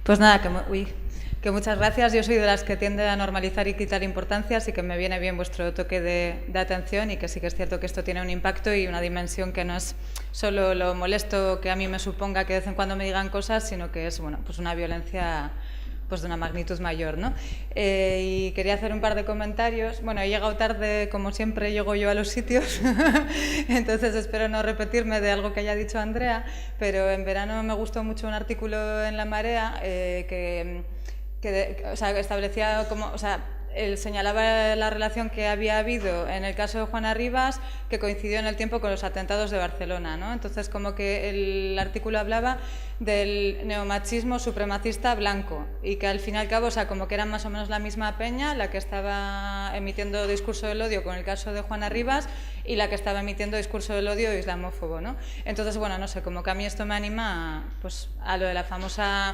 Speaker 4: Pues nada, que muchas gracias. Yo soy de las que tiende a normalizar y quitar importancia, así que me viene bien vuestro toque de atención, y que sí que es cierto que esto tiene un impacto y una dimensión que no es solo lo molesto que a mí me suponga que de vez en cuando me digan cosas, sino que es, bueno, pues una violencia pues de una magnitud mayor, ¿no? Y quería hacer un par de comentarios. Bueno, he llegado tarde, como siempre llego yo a los sitios, entonces espero no repetirme de algo que haya dicho Andrea, pero en verano me gustó mucho un artículo en La Marea que establecía como, él señalaba la relación que había habido en el caso de Juana Rivas, que coincidió en el tiempo con los atentados de Barcelona, ¿no? Entonces, como que el artículo hablaba del neomachismo supremacista blanco, y que al fin y al cabo, como que eran más o menos la misma peña la que estaba emitiendo discurso del odio con el caso de Juana Rivas y la que estaba emitiendo discurso del odio islamófobo, ¿no? Entonces, bueno, no sé, como que a mí esto me anima a lo de la famosa,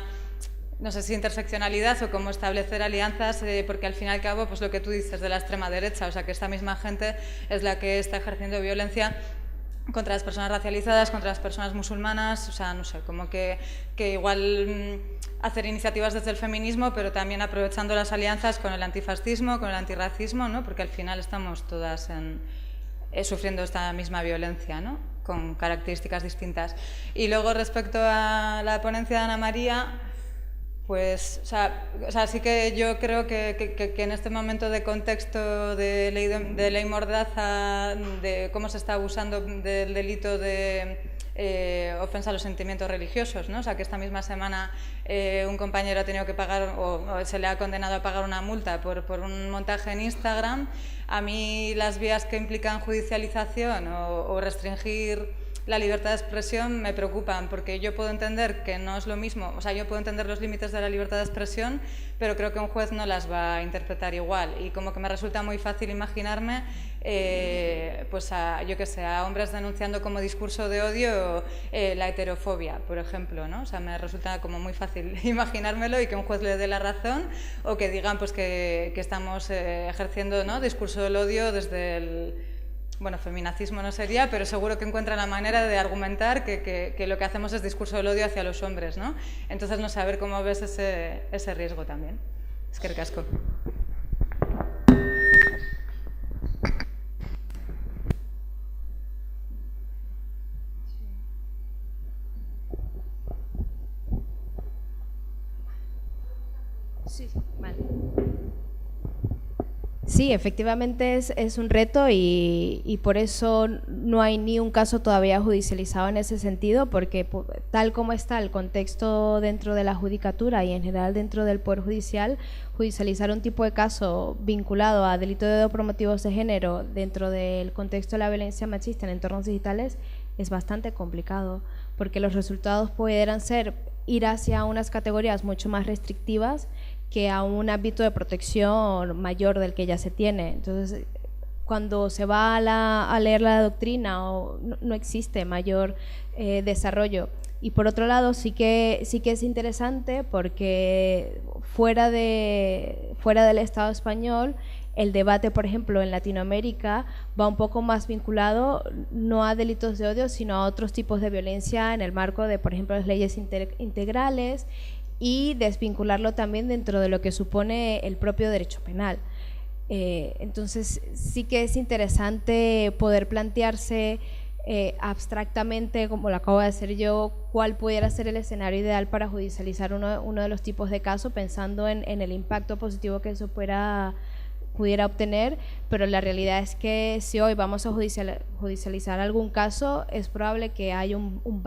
Speaker 4: no sé si interseccionalidad o cómo establecer alianzas, porque al fin y al cabo, pues lo que tú dices de la extrema derecha, que esta misma gente es la que está ejerciendo violencia contra las personas racializadas, contra las personas musulmanas, no sé, como que igual hacer iniciativas desde el feminismo, pero también aprovechando las alianzas con el antifascismo, con el antirracismo, ¿no? Porque al final estamos todas sufriendo esta misma violencia, ¿no? Con características distintas. Y luego, respecto a la ponencia de Ana María, pues, sí que yo creo que en este momento de contexto de ley Mordaza, de cómo se está abusando del delito de ofensa a los sentimientos religiosos, ¿no? Que esta misma semana un compañero ha tenido que pagar, o se le ha condenado a pagar una multa por un montaje en Instagram. A mí las vías que implican judicialización o restringir la libertad de expresión me preocupan, porque yo puedo entender que no es lo mismo, yo puedo entender los límites de la libertad de expresión, pero creo que un juez no las va a interpretar igual, y como que me resulta muy fácil imaginarme a hombres denunciando como discurso de odio la heterofobia, por ejemplo, ¿no? Me resulta como muy fácil imaginármelo y que un juez le dé la razón, o que digan pues que estamos ejerciendo, ¿no?, discurso del odio desde el... Bueno, feminacismo no sería, pero seguro que encuentran la manera de argumentar que lo que hacemos es discurso del odio hacia los hombres, ¿no? Entonces, no sé, a ver cómo ves ese riesgo también. Es que ricasco.
Speaker 3: Sí, vale. Sí, efectivamente es un reto y por eso no hay ni un caso todavía judicializado en ese sentido, porque tal como está el contexto dentro de la judicatura y en general dentro del Poder Judicial, judicializar un tipo de caso vinculado a delito de odio por motivos de género dentro del contexto de la violencia machista en entornos digitales es bastante complicado, porque los resultados pudieran ser ir hacia unas categorías mucho más restrictivas que a un ámbito de protección mayor del que ya se tiene. Entonces, cuando se va a leer la doctrina no existe mayor desarrollo. Y por otro lado, sí que es interesante porque fuera del Estado español, el debate, por ejemplo, en Latinoamérica va un poco más vinculado no a delitos de odio, sino a otros tipos de violencia en el marco de, por ejemplo, las leyes integrales, y desvincularlo también dentro de lo que supone el propio derecho penal. Entonces sí que es interesante poder plantearse abstractamente, como lo acabo de hacer yo, cuál pudiera ser el escenario ideal para judicializar uno de los tipos de casos, pensando en el impacto positivo que eso pudiera obtener, pero la realidad es que si hoy vamos a judicializar algún caso, es probable que haya un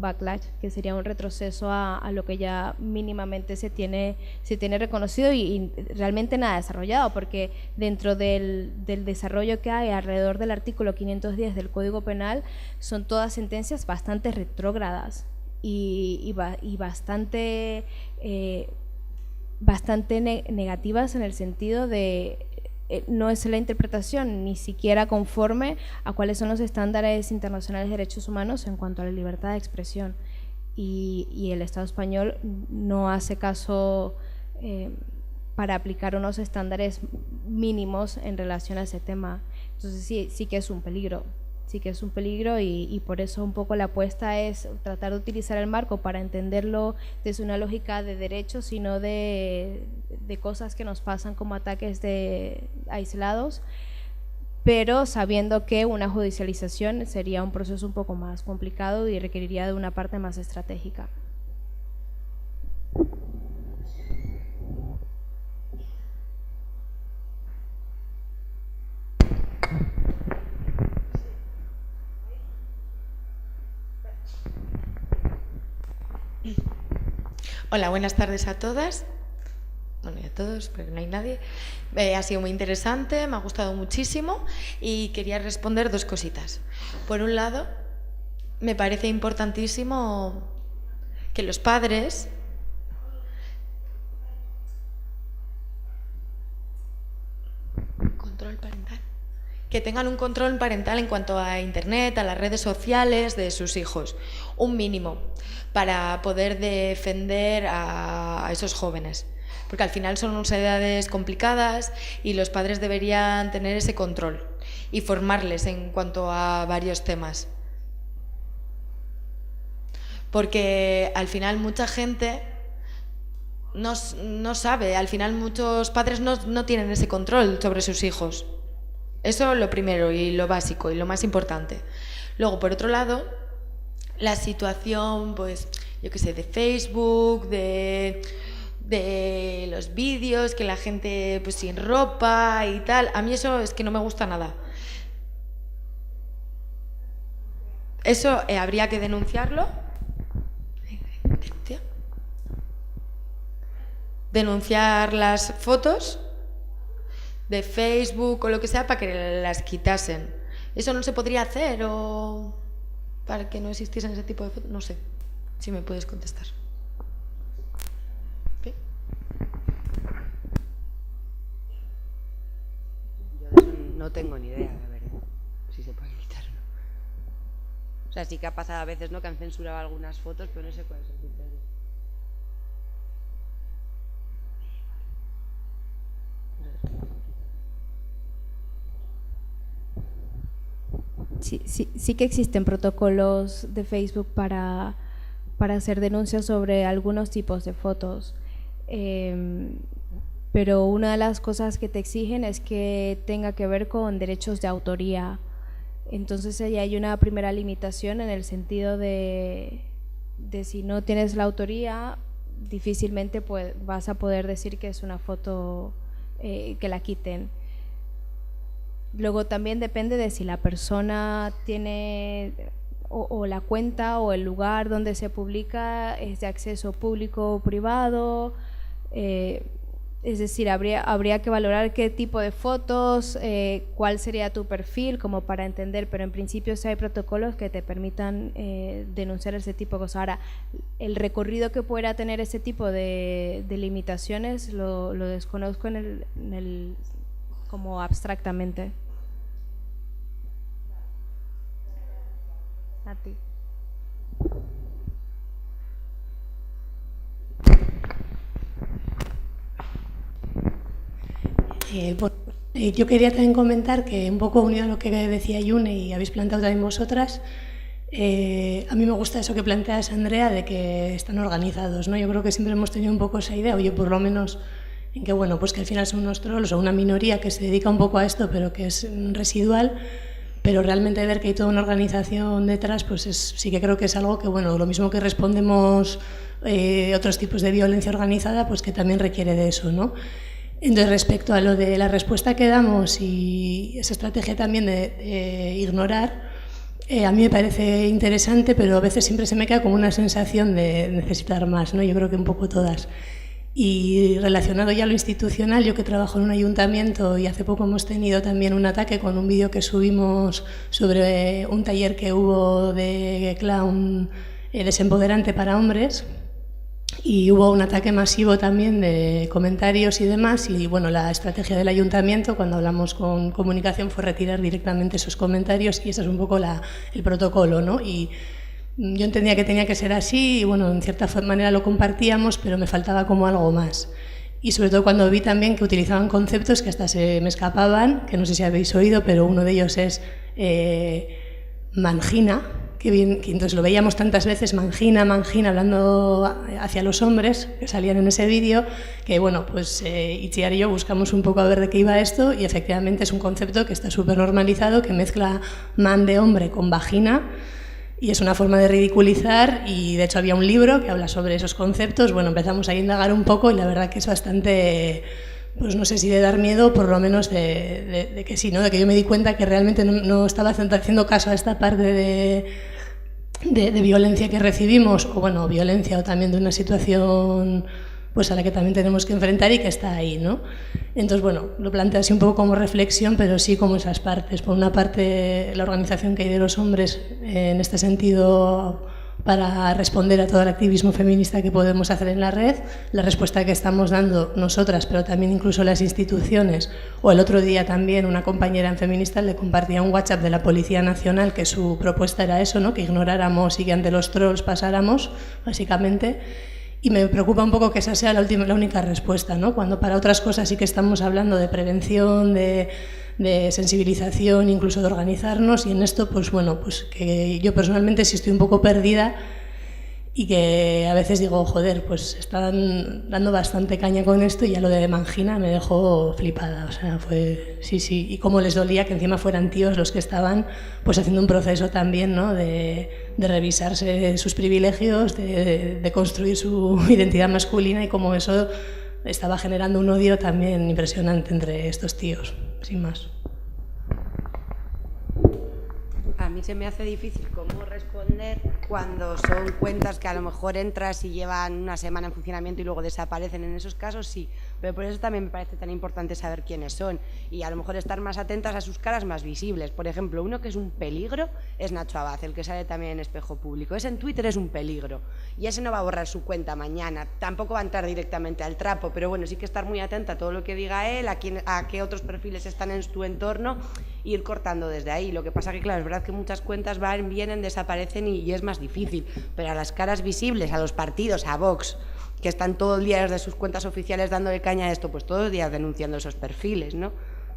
Speaker 3: backlash, que sería un retroceso a lo que ya mínimamente se tiene reconocido y realmente nada desarrollado, porque dentro del desarrollo que hay alrededor del artículo 510 del Código Penal son todas sentencias bastante retrógradas y bastante negativas, en el sentido de no es la interpretación ni siquiera conforme a cuáles son los estándares internacionales de derechos humanos en cuanto a la libertad de expresión, y el Estado español no hace caso para aplicar unos estándares mínimos en relación a ese tema. Entonces sí que es un peligro. Y por eso un poco la apuesta es tratar de utilizar el marco para entenderlo desde una lógica de derechos y no de cosas que nos pasan como ataques aislados, pero sabiendo que una judicialización sería un proceso un poco más complicado y requeriría de una parte más estratégica.
Speaker 5: Hola, buenas tardes a todas. Bueno, y a todos, pero no hay nadie. Ha sido muy interesante, me ha gustado muchísimo y quería responder dos cositas. Por un lado, me parece importantísimo que los padres que tengan un control parental en cuanto a Internet, a las redes sociales de sus hijos, un mínimo, para poder defender a esos jóvenes. Porque al final son unas edades complicadas y los padres deberían tener ese control y formarles en cuanto a varios temas. Porque al final mucha gente no sabe, al final muchos padres no tienen ese control sobre sus hijos. Eso lo primero y lo básico y lo más importante. Luego, por otro lado, la situación, pues, yo qué sé, de Facebook, de los vídeos, que la gente pues sin ropa y tal, a mí eso es que no me gusta nada. Eso habría que denunciarlo. Denunciar las fotos de Facebook o lo que sea para que las quitasen. ¿Eso no se podría hacer o para que no existiesen ese tipo de fotos? No sé, si me puedes contestar. ¿Sí?
Speaker 2: Yo de eso no tengo ni idea, de verdad, si se puede quitar o no. O sea, sí que ha pasado a veces, ¿no?, que han censurado algunas fotos, pero no sé cuál es el criterio.
Speaker 3: Sí que existen protocolos de Facebook para hacer denuncias sobre algunos tipos de fotos, pero una de las cosas que te exigen es que tenga que ver con derechos de autoría. Entonces ahí hay una primera limitación en el sentido de si no tienes la autoría, difícilmente vas a poder decir que es una foto que la quiten. Luego también depende de si la persona tiene o la cuenta o el lugar donde se publica es de acceso público o privado. Es decir, habría que valorar qué tipo de fotos, cuál sería tu perfil, como para entender, pero en principio sí hay protocolos que te permitan denunciar ese tipo de cosas. Ahora, el recorrido que pueda tener ese tipo de limitaciones lo desconozco como abstractamente. A ti.
Speaker 6: Yo quería también comentar que, un poco unido a lo que decía Yune y habéis planteado también vosotras, a mí me gusta eso que planteas, Andrea, de que están organizados, ¿no? Yo creo que siempre hemos tenido un poco esa idea, o yo por lo menos, en que, bueno, pues que al final son unos trolls o una minoría que se dedica un poco a esto, pero que es residual, pero realmente ver que hay toda una organización detrás, pues sí que creo que es algo que, bueno, lo mismo que respondemos otros tipos de violencia organizada, pues que también requiere de eso, ¿no? Entonces, respecto a lo de la respuesta que damos y esa estrategia también de ignorar, a mí me parece interesante, pero a veces siempre se me queda como una sensación de necesitar más, ¿no? Yo creo que un poco todas. Y relacionado ya a lo institucional, yo que trabajo en un ayuntamiento y hace poco hemos tenido también un ataque con un vídeo que subimos sobre un taller que hubo de clown desempoderante para hombres, y hubo un ataque masivo también de comentarios y demás, y bueno, la estrategia del ayuntamiento cuando hablamos con comunicación fue retirar directamente esos comentarios, y ese es un poco el protocolo, ¿no? Y yo entendía que tenía que ser así y bueno, en cierta manera lo compartíamos, pero me faltaba como algo más. Y sobre todo cuando vi también que utilizaban conceptos que hasta se me escapaban, que no sé si habéis oído, pero uno de ellos es mangina, que entonces lo veíamos tantas veces, mangina, hablando hacia los hombres que salían en ese vídeo, que bueno, pues Itziar y yo buscamos un poco a ver de qué iba esto, y efectivamente es un concepto que está súper normalizado, que mezcla man de hombre con vagina, y es una forma de ridiculizar, y de hecho había un libro que habla sobre esos conceptos. Bueno, empezamos a indagar un poco y la verdad que es bastante, pues no sé si de dar miedo, por lo menos de que sí, ¿no? De que yo me di cuenta que realmente no estaba haciendo caso a esta parte de violencia que recibimos, o bueno, violencia o también de una situación pues a la que también tenemos que enfrentar y que está ahí, ¿no? Entonces, bueno, lo planteo así un poco como reflexión, pero sí como esas partes. Por una parte, la organización que hay de los hombres en este sentido para responder a todo el activismo feminista que podemos hacer en la red, la respuesta que estamos dando nosotras, pero también incluso las instituciones. O el otro día también una compañera en Feminista le compartía un WhatsApp de la Policía Nacional que su propuesta era eso, ¿no? Que ignoráramos y que ante los trolls pasáramos, básicamente. Y me preocupa un poco que esa sea la única respuesta, ¿no? Cuando para otras cosas sí que estamos hablando de prevención, de sensibilización, incluso de organizarnos, y en esto, pues bueno, pues que yo personalmente sí estoy un poco perdida y que a veces digo, joder, pues están dando bastante caña con esto, y ya lo de mangina me dejó flipada, o sea, fue, sí, y cómo les dolía que encima fueran tíos los que estaban pues haciendo un proceso también, ¿no? de revisarse sus privilegios, de construir su identidad masculina, y cómo eso estaba generando un odio también impresionante entre estos tíos, sin más.
Speaker 2: A mí se me hace difícil cómo responder cuando son cuentas que a lo mejor entras y llevan una semana en funcionamiento y luego desaparecen. En esos casos sí, pero por eso también me parece tan importante saber quiénes son y a lo mejor estar más atentas a sus caras más visibles. Por ejemplo, uno que es un peligro es Nacho Abad, el que sale también en Espejo Público. Ese en Twitter es un peligro y ese no va a borrar su cuenta mañana, tampoco va a entrar directamente al trapo, pero bueno, sí que estar muy atenta a todo lo que diga él, a qué otros perfiles están en tu entorno, e ir cortando desde ahí. Lo que pasa que, claro, es verdad que muchas cuentas van, vienen, desaparecen y es más difícil, pero a las caras visibles, a los partidos, a Vox, que están todo el día desde sus cuentas oficiales dándole caña a esto, pues todos los días denunciando esos perfiles, ¿no?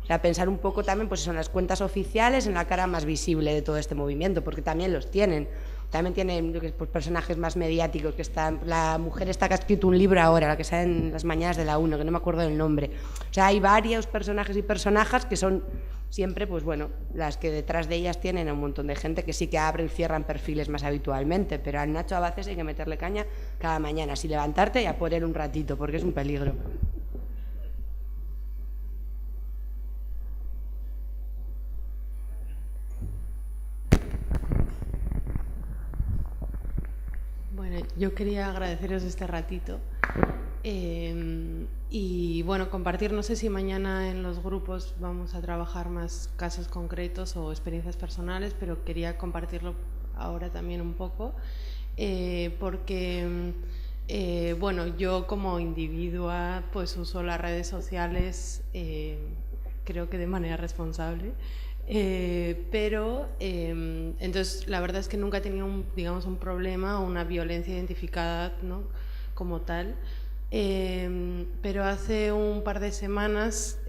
Speaker 2: O sea, pensar un poco también pues en las cuentas oficiales, en la cara más visible de todo este movimiento, porque también los tienen. También tienen pues, personajes más mediáticos que están. La mujer esta que ha escrito un libro ahora, la que sale en las mañanas de la 1, que no me acuerdo del nombre. O sea, hay varios personajes y personajes que son siempre, pues bueno, las que detrás de ellas tienen a un montón de gente que sí que abren y cierran perfiles más habitualmente, pero al Nacho Abad hay que meterle caña cada mañana, sin levantarte y a por él un ratito, porque es un peligro.
Speaker 7: yo quería agradeceros este ratito y bueno, compartir, no sé si mañana en los grupos vamos a trabajar más casos concretos o experiencias personales, pero quería compartirlo ahora también un poco, porque bueno, yo como individua pues uso las redes sociales creo que de manera responsable, pero entonces la verdad es que nunca he tenido digamos, un problema o una violencia identificada, ¿no?, como tal, pero hace un par de semanas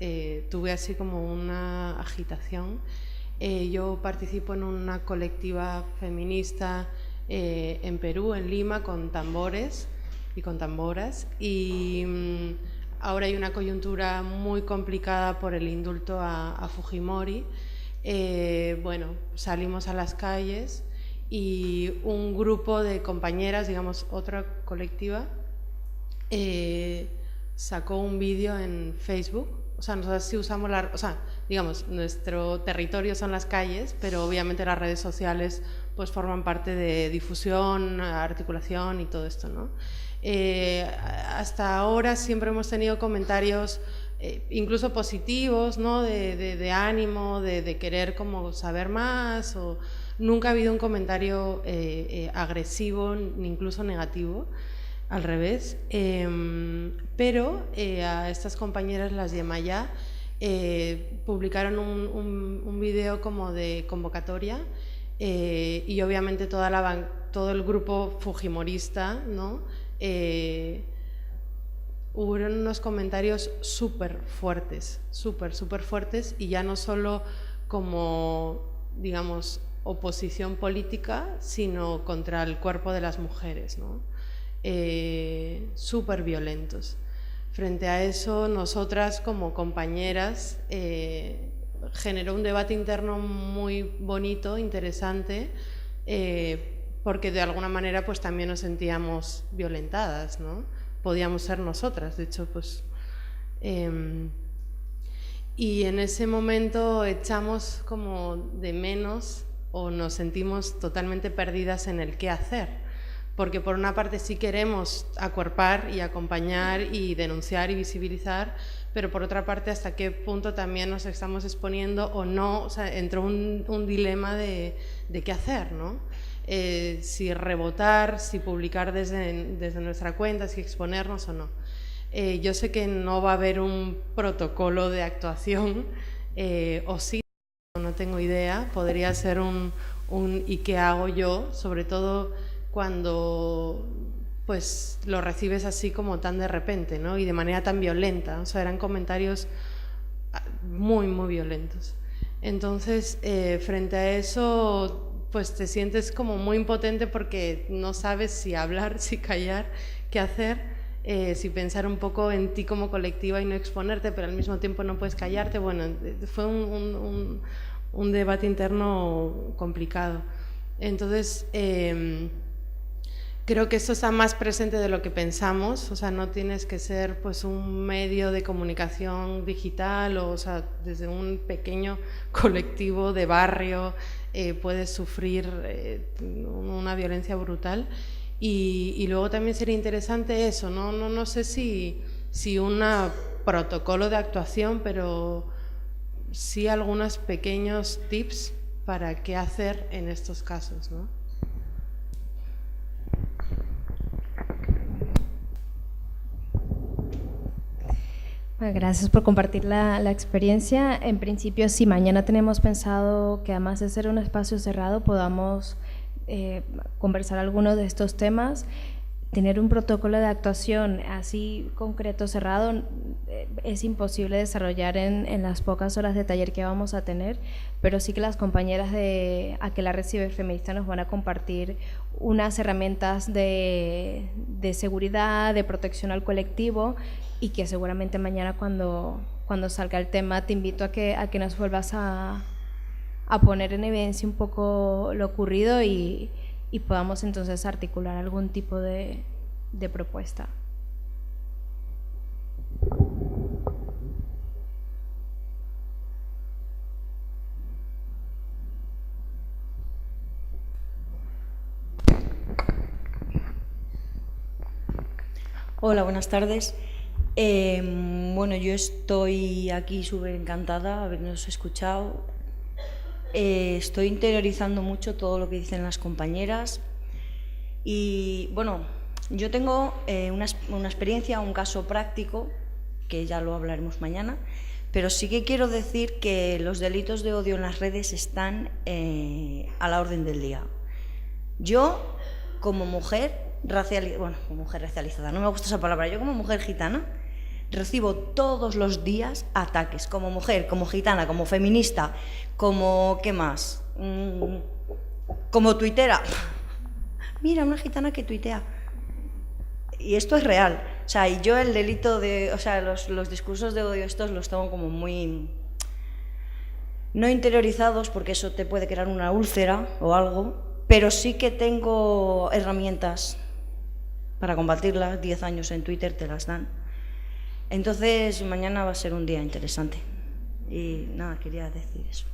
Speaker 7: tuve así como una agitación. Yo participo en una colectiva feminista en Perú, en Lima, con tambores y con tamboras, y ahora hay una coyuntura muy complicada por el indulto a Fujimori. Bueno, salimos a las calles y un grupo de compañeras, digamos otra colectiva, sacó un vídeo en Facebook. O sea, nosotros sí usamos digamos, nuestro territorio son las calles, pero obviamente las redes sociales pues forman parte de difusión, articulación y todo esto, ¿no? Hasta ahora siempre hemos tenido comentarios incluso positivos, ¿no?, de ánimo, de querer como saber más, o nunca ha habido un comentario agresivo ni incluso negativo, al revés, pero a estas compañeras, las de Maya, publicaron un vídeo como de convocatoria y obviamente todo el grupo fujimorista, ¿no?, hubo unos comentarios súper fuertes, súper fuertes, y ya no solo como, digamos, oposición política, sino contra el cuerpo de las mujeres, ¿no?, súper violentos. Frente a eso, nosotras como compañeras generó un debate interno muy bonito, interesante, porque de alguna manera pues también nos sentíamos violentadas, ¿no? Podíamos ser nosotras, de hecho, pues... y en ese momento echamos como de menos, o nos sentimos totalmente perdidas en el qué hacer, porque por una parte sí queremos acuerpar y acompañar y denunciar y visibilizar, pero por otra parte hasta qué punto también nos estamos exponiendo o no. O sea, entró un dilema de qué hacer, ¿no? Si rebotar, si publicar desde nuestra cuenta, si exponernos o no. Yo sé que no va a haber un protocolo de actuación, o sí, no tengo idea, podría ser un ¿y qué hago yo? Sobre todo cuando pues lo recibes así como tan de repente, ¿no?, y de manera tan violenta. O sea, eran comentarios muy violentos. Entonces, frente a eso, pues te sientes como muy impotente porque no sabes si hablar, si callar, qué hacer, si pensar un poco en ti como colectiva y no exponerte, pero al mismo tiempo no puedes callarte. Bueno, fue un debate interno complicado. Entonces, creo que esto está más presente de lo que pensamos. O sea, no tienes que ser pues un medio de comunicación digital, o sea, desde un pequeño colectivo de barrio puedes sufrir una violencia brutal. Y luego también sería interesante eso, no sé si un protocolo de actuación, pero sí algunos pequeños tips para qué hacer en estos casos, ¿no?
Speaker 3: Bueno, gracias por compartir la experiencia. En principio, sí, mañana tenemos pensado que además de ser un espacio cerrado podamos conversar algunos de estos temas. Tener un protocolo de actuación así concreto, cerrado, es imposible desarrollar en las pocas horas de taller que vamos a tener, pero sí que las compañeras de Aquelarre Ciberfeminista nos van a compartir unas herramientas de seguridad, de protección al colectivo, y que seguramente mañana cuando salga el tema te invito a que nos vuelvas a poner en evidencia un poco lo ocurrido y podamos entonces articular algún tipo de propuesta.
Speaker 8: Hola, buenas tardes. Bueno, yo estoy aquí súper encantada de habernos escuchado. Estoy interiorizando mucho todo lo que dicen las compañeras y, bueno, yo tengo una experiencia, un caso práctico, que ya lo hablaremos mañana, pero sí que quiero decir que los delitos de odio en las redes están a la orden del día. Yo, como mujer como mujer racializada, no me gusta esa palabra, yo como mujer gitana recibo todos los días ataques, como mujer, como gitana, como feminista, como, ¿qué más? Como tuitera. Mira, una gitana que tuitea. Y esto es real. O sea, y yo el delito de, o sea, los discursos de odio estos los tengo como muy no interiorizados, porque eso te puede crear una úlcera o algo, pero sí que tengo herramientas para combatirlas. 10 años en Twitter te las dan. Entonces, mañana va a ser un día interesante. Y nada, quería decir eso.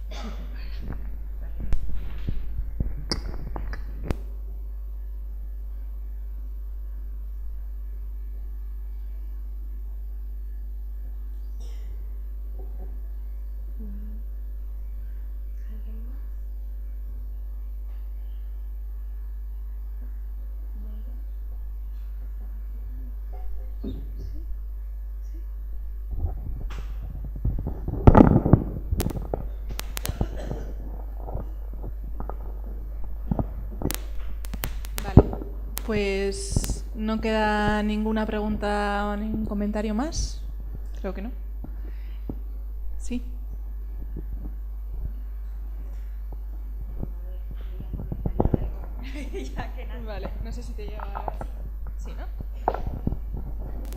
Speaker 1: Pues no queda ninguna pregunta o ningún comentario más. Creo que no. Sí. Vale, no sé si te lleva... Sí, ¿no?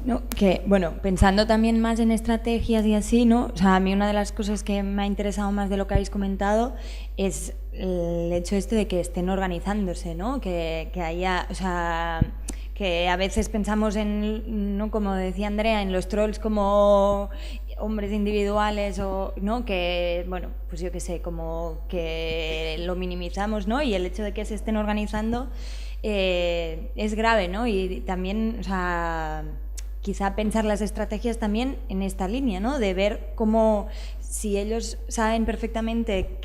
Speaker 9: No, que, bueno, pensando también más en estrategias y así, ¿no? O sea, a mí una de las cosas que me ha interesado más de lo que habéis comentado es el hecho este de que estén organizándose, ¿no? Que haya, o sea, que a veces pensamos en, ¿no? Como decía Andrea, en los trolls como hombres individuales o, ¿no? Que, bueno, pues yo qué sé, como que lo minimizamos, ¿no? Y el hecho de que se estén organizando es grave, ¿no? Y también, o sea, quizá pensar las estrategias también en esta línea, ¿no? De ver cómo, si ellos saben perfectamente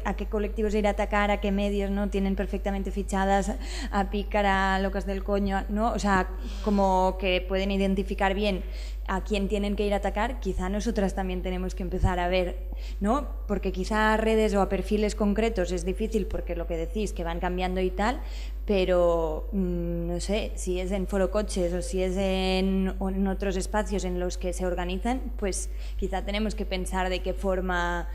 Speaker 9: a qué colectivos ir a atacar, a qué medios, ¿no? Tienen perfectamente fichadas a Pícara, a Locas del Coño, ¿no? O sea, como que pueden identificar bien a quién tienen que ir a atacar, quizá nosotras también tenemos que empezar a ver, ¿no? Porque quizá a redes o a perfiles concretos es difícil porque lo que decís, que van cambiando y tal, pero no sé, si es en Foro Coches o si es en otros espacios en los que se organizan, pues quizá tenemos que pensar de qué forma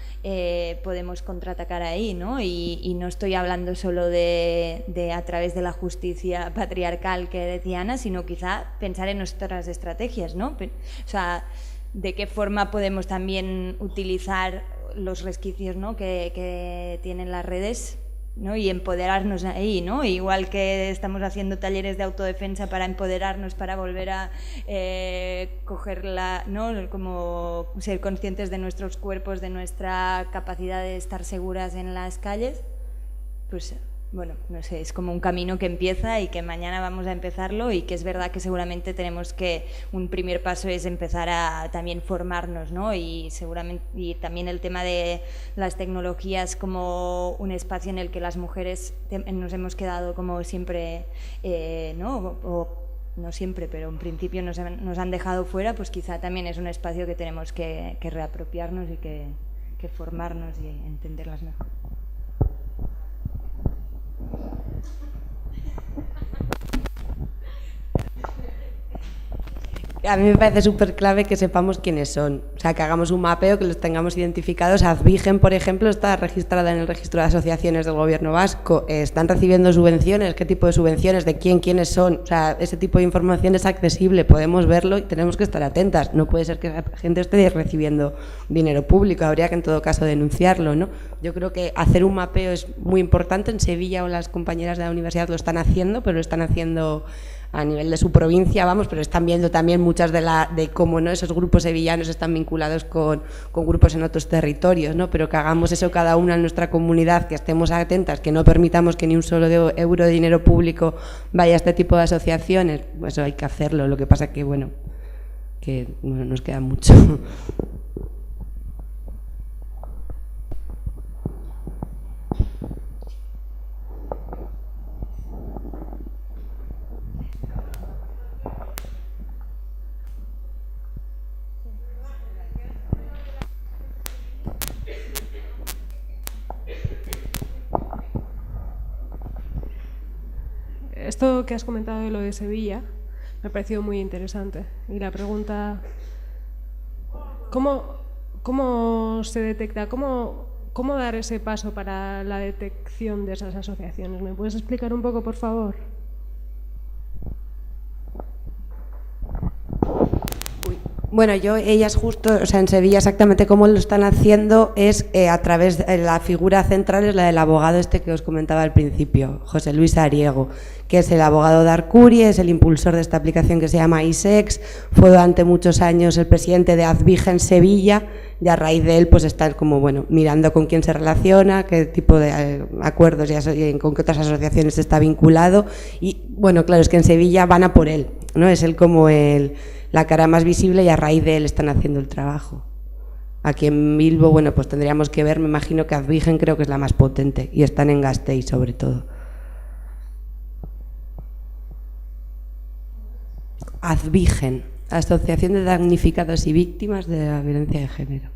Speaker 9: podemos contraatacar ahí, ¿no? Y no estoy hablando solo de a través de la justicia patriarcal que decía Ana, sino quizá pensar en nuestras estrategias, ¿no? O sea, de qué forma podemos también utilizar los resquicios, ¿no? que tienen las redes, ¿no? Y empoderarnos ahí, ¿no? Igual que estamos haciendo talleres de autodefensa para empoderarnos, para volver a cogerla, ¿no? Como ser conscientes de nuestros cuerpos, de nuestra capacidad de estar seguras en las calles, pues bueno, no sé, es como un camino que empieza y que mañana vamos a empezarlo, y que es verdad que seguramente tenemos que, un primer paso es empezar a también formarnos, ¿no? Y seguramente, y también el tema de las tecnologías como un espacio en el que las mujeres nos hemos quedado como siempre, ¿no? O no siempre, pero en principio nos han dejado fuera, pues quizá también es un espacio que tenemos que reapropiarnos y que formarnos y entenderlas mejor.
Speaker 2: A mí me parece súper clave que sepamos quiénes son, o sea, que hagamos un mapeo, que los tengamos identificados. Advigen, por ejemplo, está registrada en el registro de asociaciones del Gobierno vasco, están recibiendo subvenciones, qué tipo de subvenciones, de quiénes son, o sea, ese tipo de información es accesible, podemos verlo y tenemos que estar atentas. No puede ser que la gente esté recibiendo dinero público, habría que en todo caso denunciarlo, ¿no? Yo creo que hacer un mapeo es muy importante. En Sevilla o las compañeras de la universidad lo están haciendo, pero lo están haciendo a nivel de su provincia, vamos, pero están viendo también muchas de cómo, ¿no?, esos grupos sevillanos están vinculados con grupos en otros territorios, ¿no? Pero que hagamos eso cada una en nuestra comunidad, que estemos atentas, que no permitamos que ni un solo euro de dinero público vaya a este tipo de asociaciones, pues eso hay que hacerlo. Lo que pasa que, bueno, nos queda mucho.
Speaker 10: Esto que has comentado de lo de Sevilla me ha parecido muy interesante. Y la pregunta, ¿cómo se detecta, cómo dar ese paso para la detección de esas asociaciones? ¿Me puedes explicar un poco, por favor?
Speaker 2: Bueno, ellas justo, o sea, en Sevilla exactamente cómo lo están haciendo es a través de la figura central, es la del abogado este que os comentaba al principio, José Luis Ariego, que es el abogado de Arcurie, es el impulsor de esta aplicación que se llama ISEX, fue durante muchos años el presidente de Azbige en Sevilla, y a raíz de él pues están como, bueno, mirando con quién se relaciona, qué tipo de acuerdos y con qué otras asociaciones está vinculado, y bueno, claro, es que en Sevilla van a por él, ¿no? Es él como la cara más visible y a raíz de él están haciendo el trabajo. Aquí en Bilbo, bueno, pues tendríamos que ver, me imagino que Azbigen creo que es la más potente y están en Gasteiz sobre todo. Azbigen, Asociación de Damnificados y Víctimas de la Violencia de Género.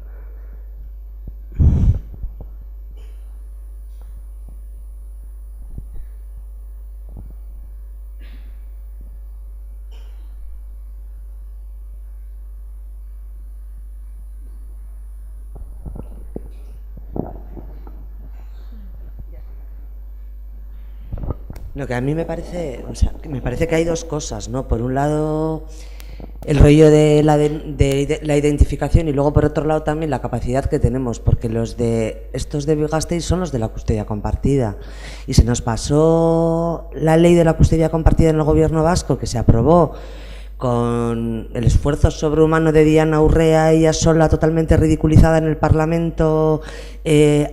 Speaker 11: Lo que a mí me parece, o sea, me parece que hay dos cosas, ¿no? Por un lado, el rollo de la identificación y luego por otro lado también la capacidad que tenemos, porque estos de Gasteiz son los de la custodia compartida y se nos pasó la ley de la custodia compartida en el gobierno vasco que se aprobó con el esfuerzo sobrehumano de Diana Urrea, ella sola totalmente ridiculizada en el Parlamento,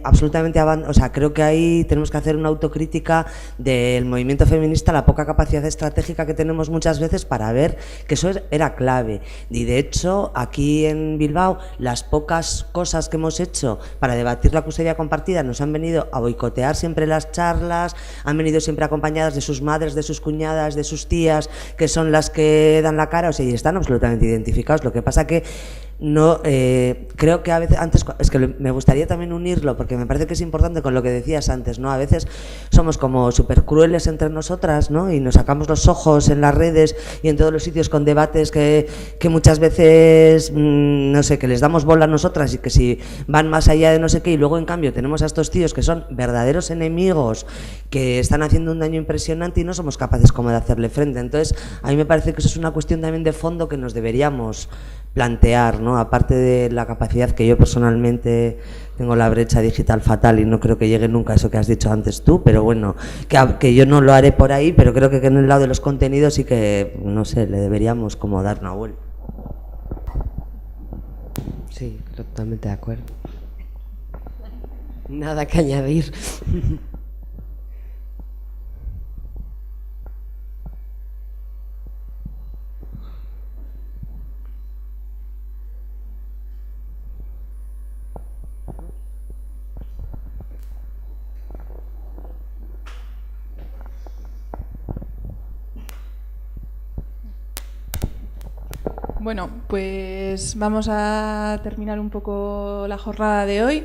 Speaker 11: absolutamente o sea, creo que ahí tenemos que hacer una autocrítica del movimiento feminista, la poca capacidad estratégica que tenemos muchas veces para ver que eso era clave. Y de hecho, aquí en Bilbao, las pocas cosas que hemos hecho para debatir la custodia compartida nos han venido a boicotear siempre las charlas, han venido siempre acompañadas de sus madres, de sus cuñadas, de sus tías, que son las que dan la cara, o sea, y están absolutamente identificados. Lo que pasa que no, creo que a veces, antes, es que me gustaría también unirlo, porque me parece que es importante con lo que decías antes, ¿no? A veces somos como súper crueles entre nosotras, ¿no? Y nos sacamos los ojos en las redes y en todos los sitios con debates que muchas veces, no sé, que les damos bola a nosotras y que si van más allá de no sé qué, y luego en cambio tenemos a estos tíos que son verdaderos enemigos, que están haciendo un daño impresionante y no somos capaces como de hacerle frente. Entonces, a mí me parece que eso es una cuestión también de fondo que nos deberíamos plantear, ¿no? Aparte de la capacidad que yo personalmente tengo, la brecha digital fatal y no creo que llegue nunca a eso que has dicho antes tú, pero bueno, que yo no lo haré por ahí, pero creo que en el lado de los contenidos sí que, no sé, le deberíamos como dar una vuelta.
Speaker 2: Sí, totalmente de acuerdo. Nada que añadir.
Speaker 1: Bueno, pues vamos a terminar un poco la jornada de hoy.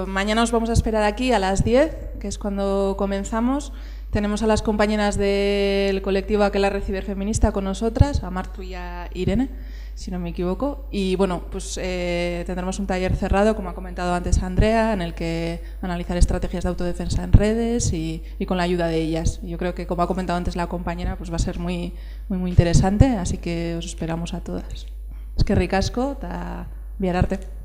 Speaker 1: Mañana os vamos a esperar aquí a las 10, que es cuando comenzamos. Tenemos a las compañeras del colectivo Aquelarre Ciberfeminista con nosotras, a Martu y a Irene, si no me equivoco. Y bueno, pues tendremos un taller cerrado, como ha comentado antes Andrea, en el que analizar estrategias de autodefensa en redes y con la ayuda de ellas. Yo creo que, como ha comentado antes la compañera, pues va a ser muy interesante, así que os esperamos a todas. Eskerrik asko eta bihar arte.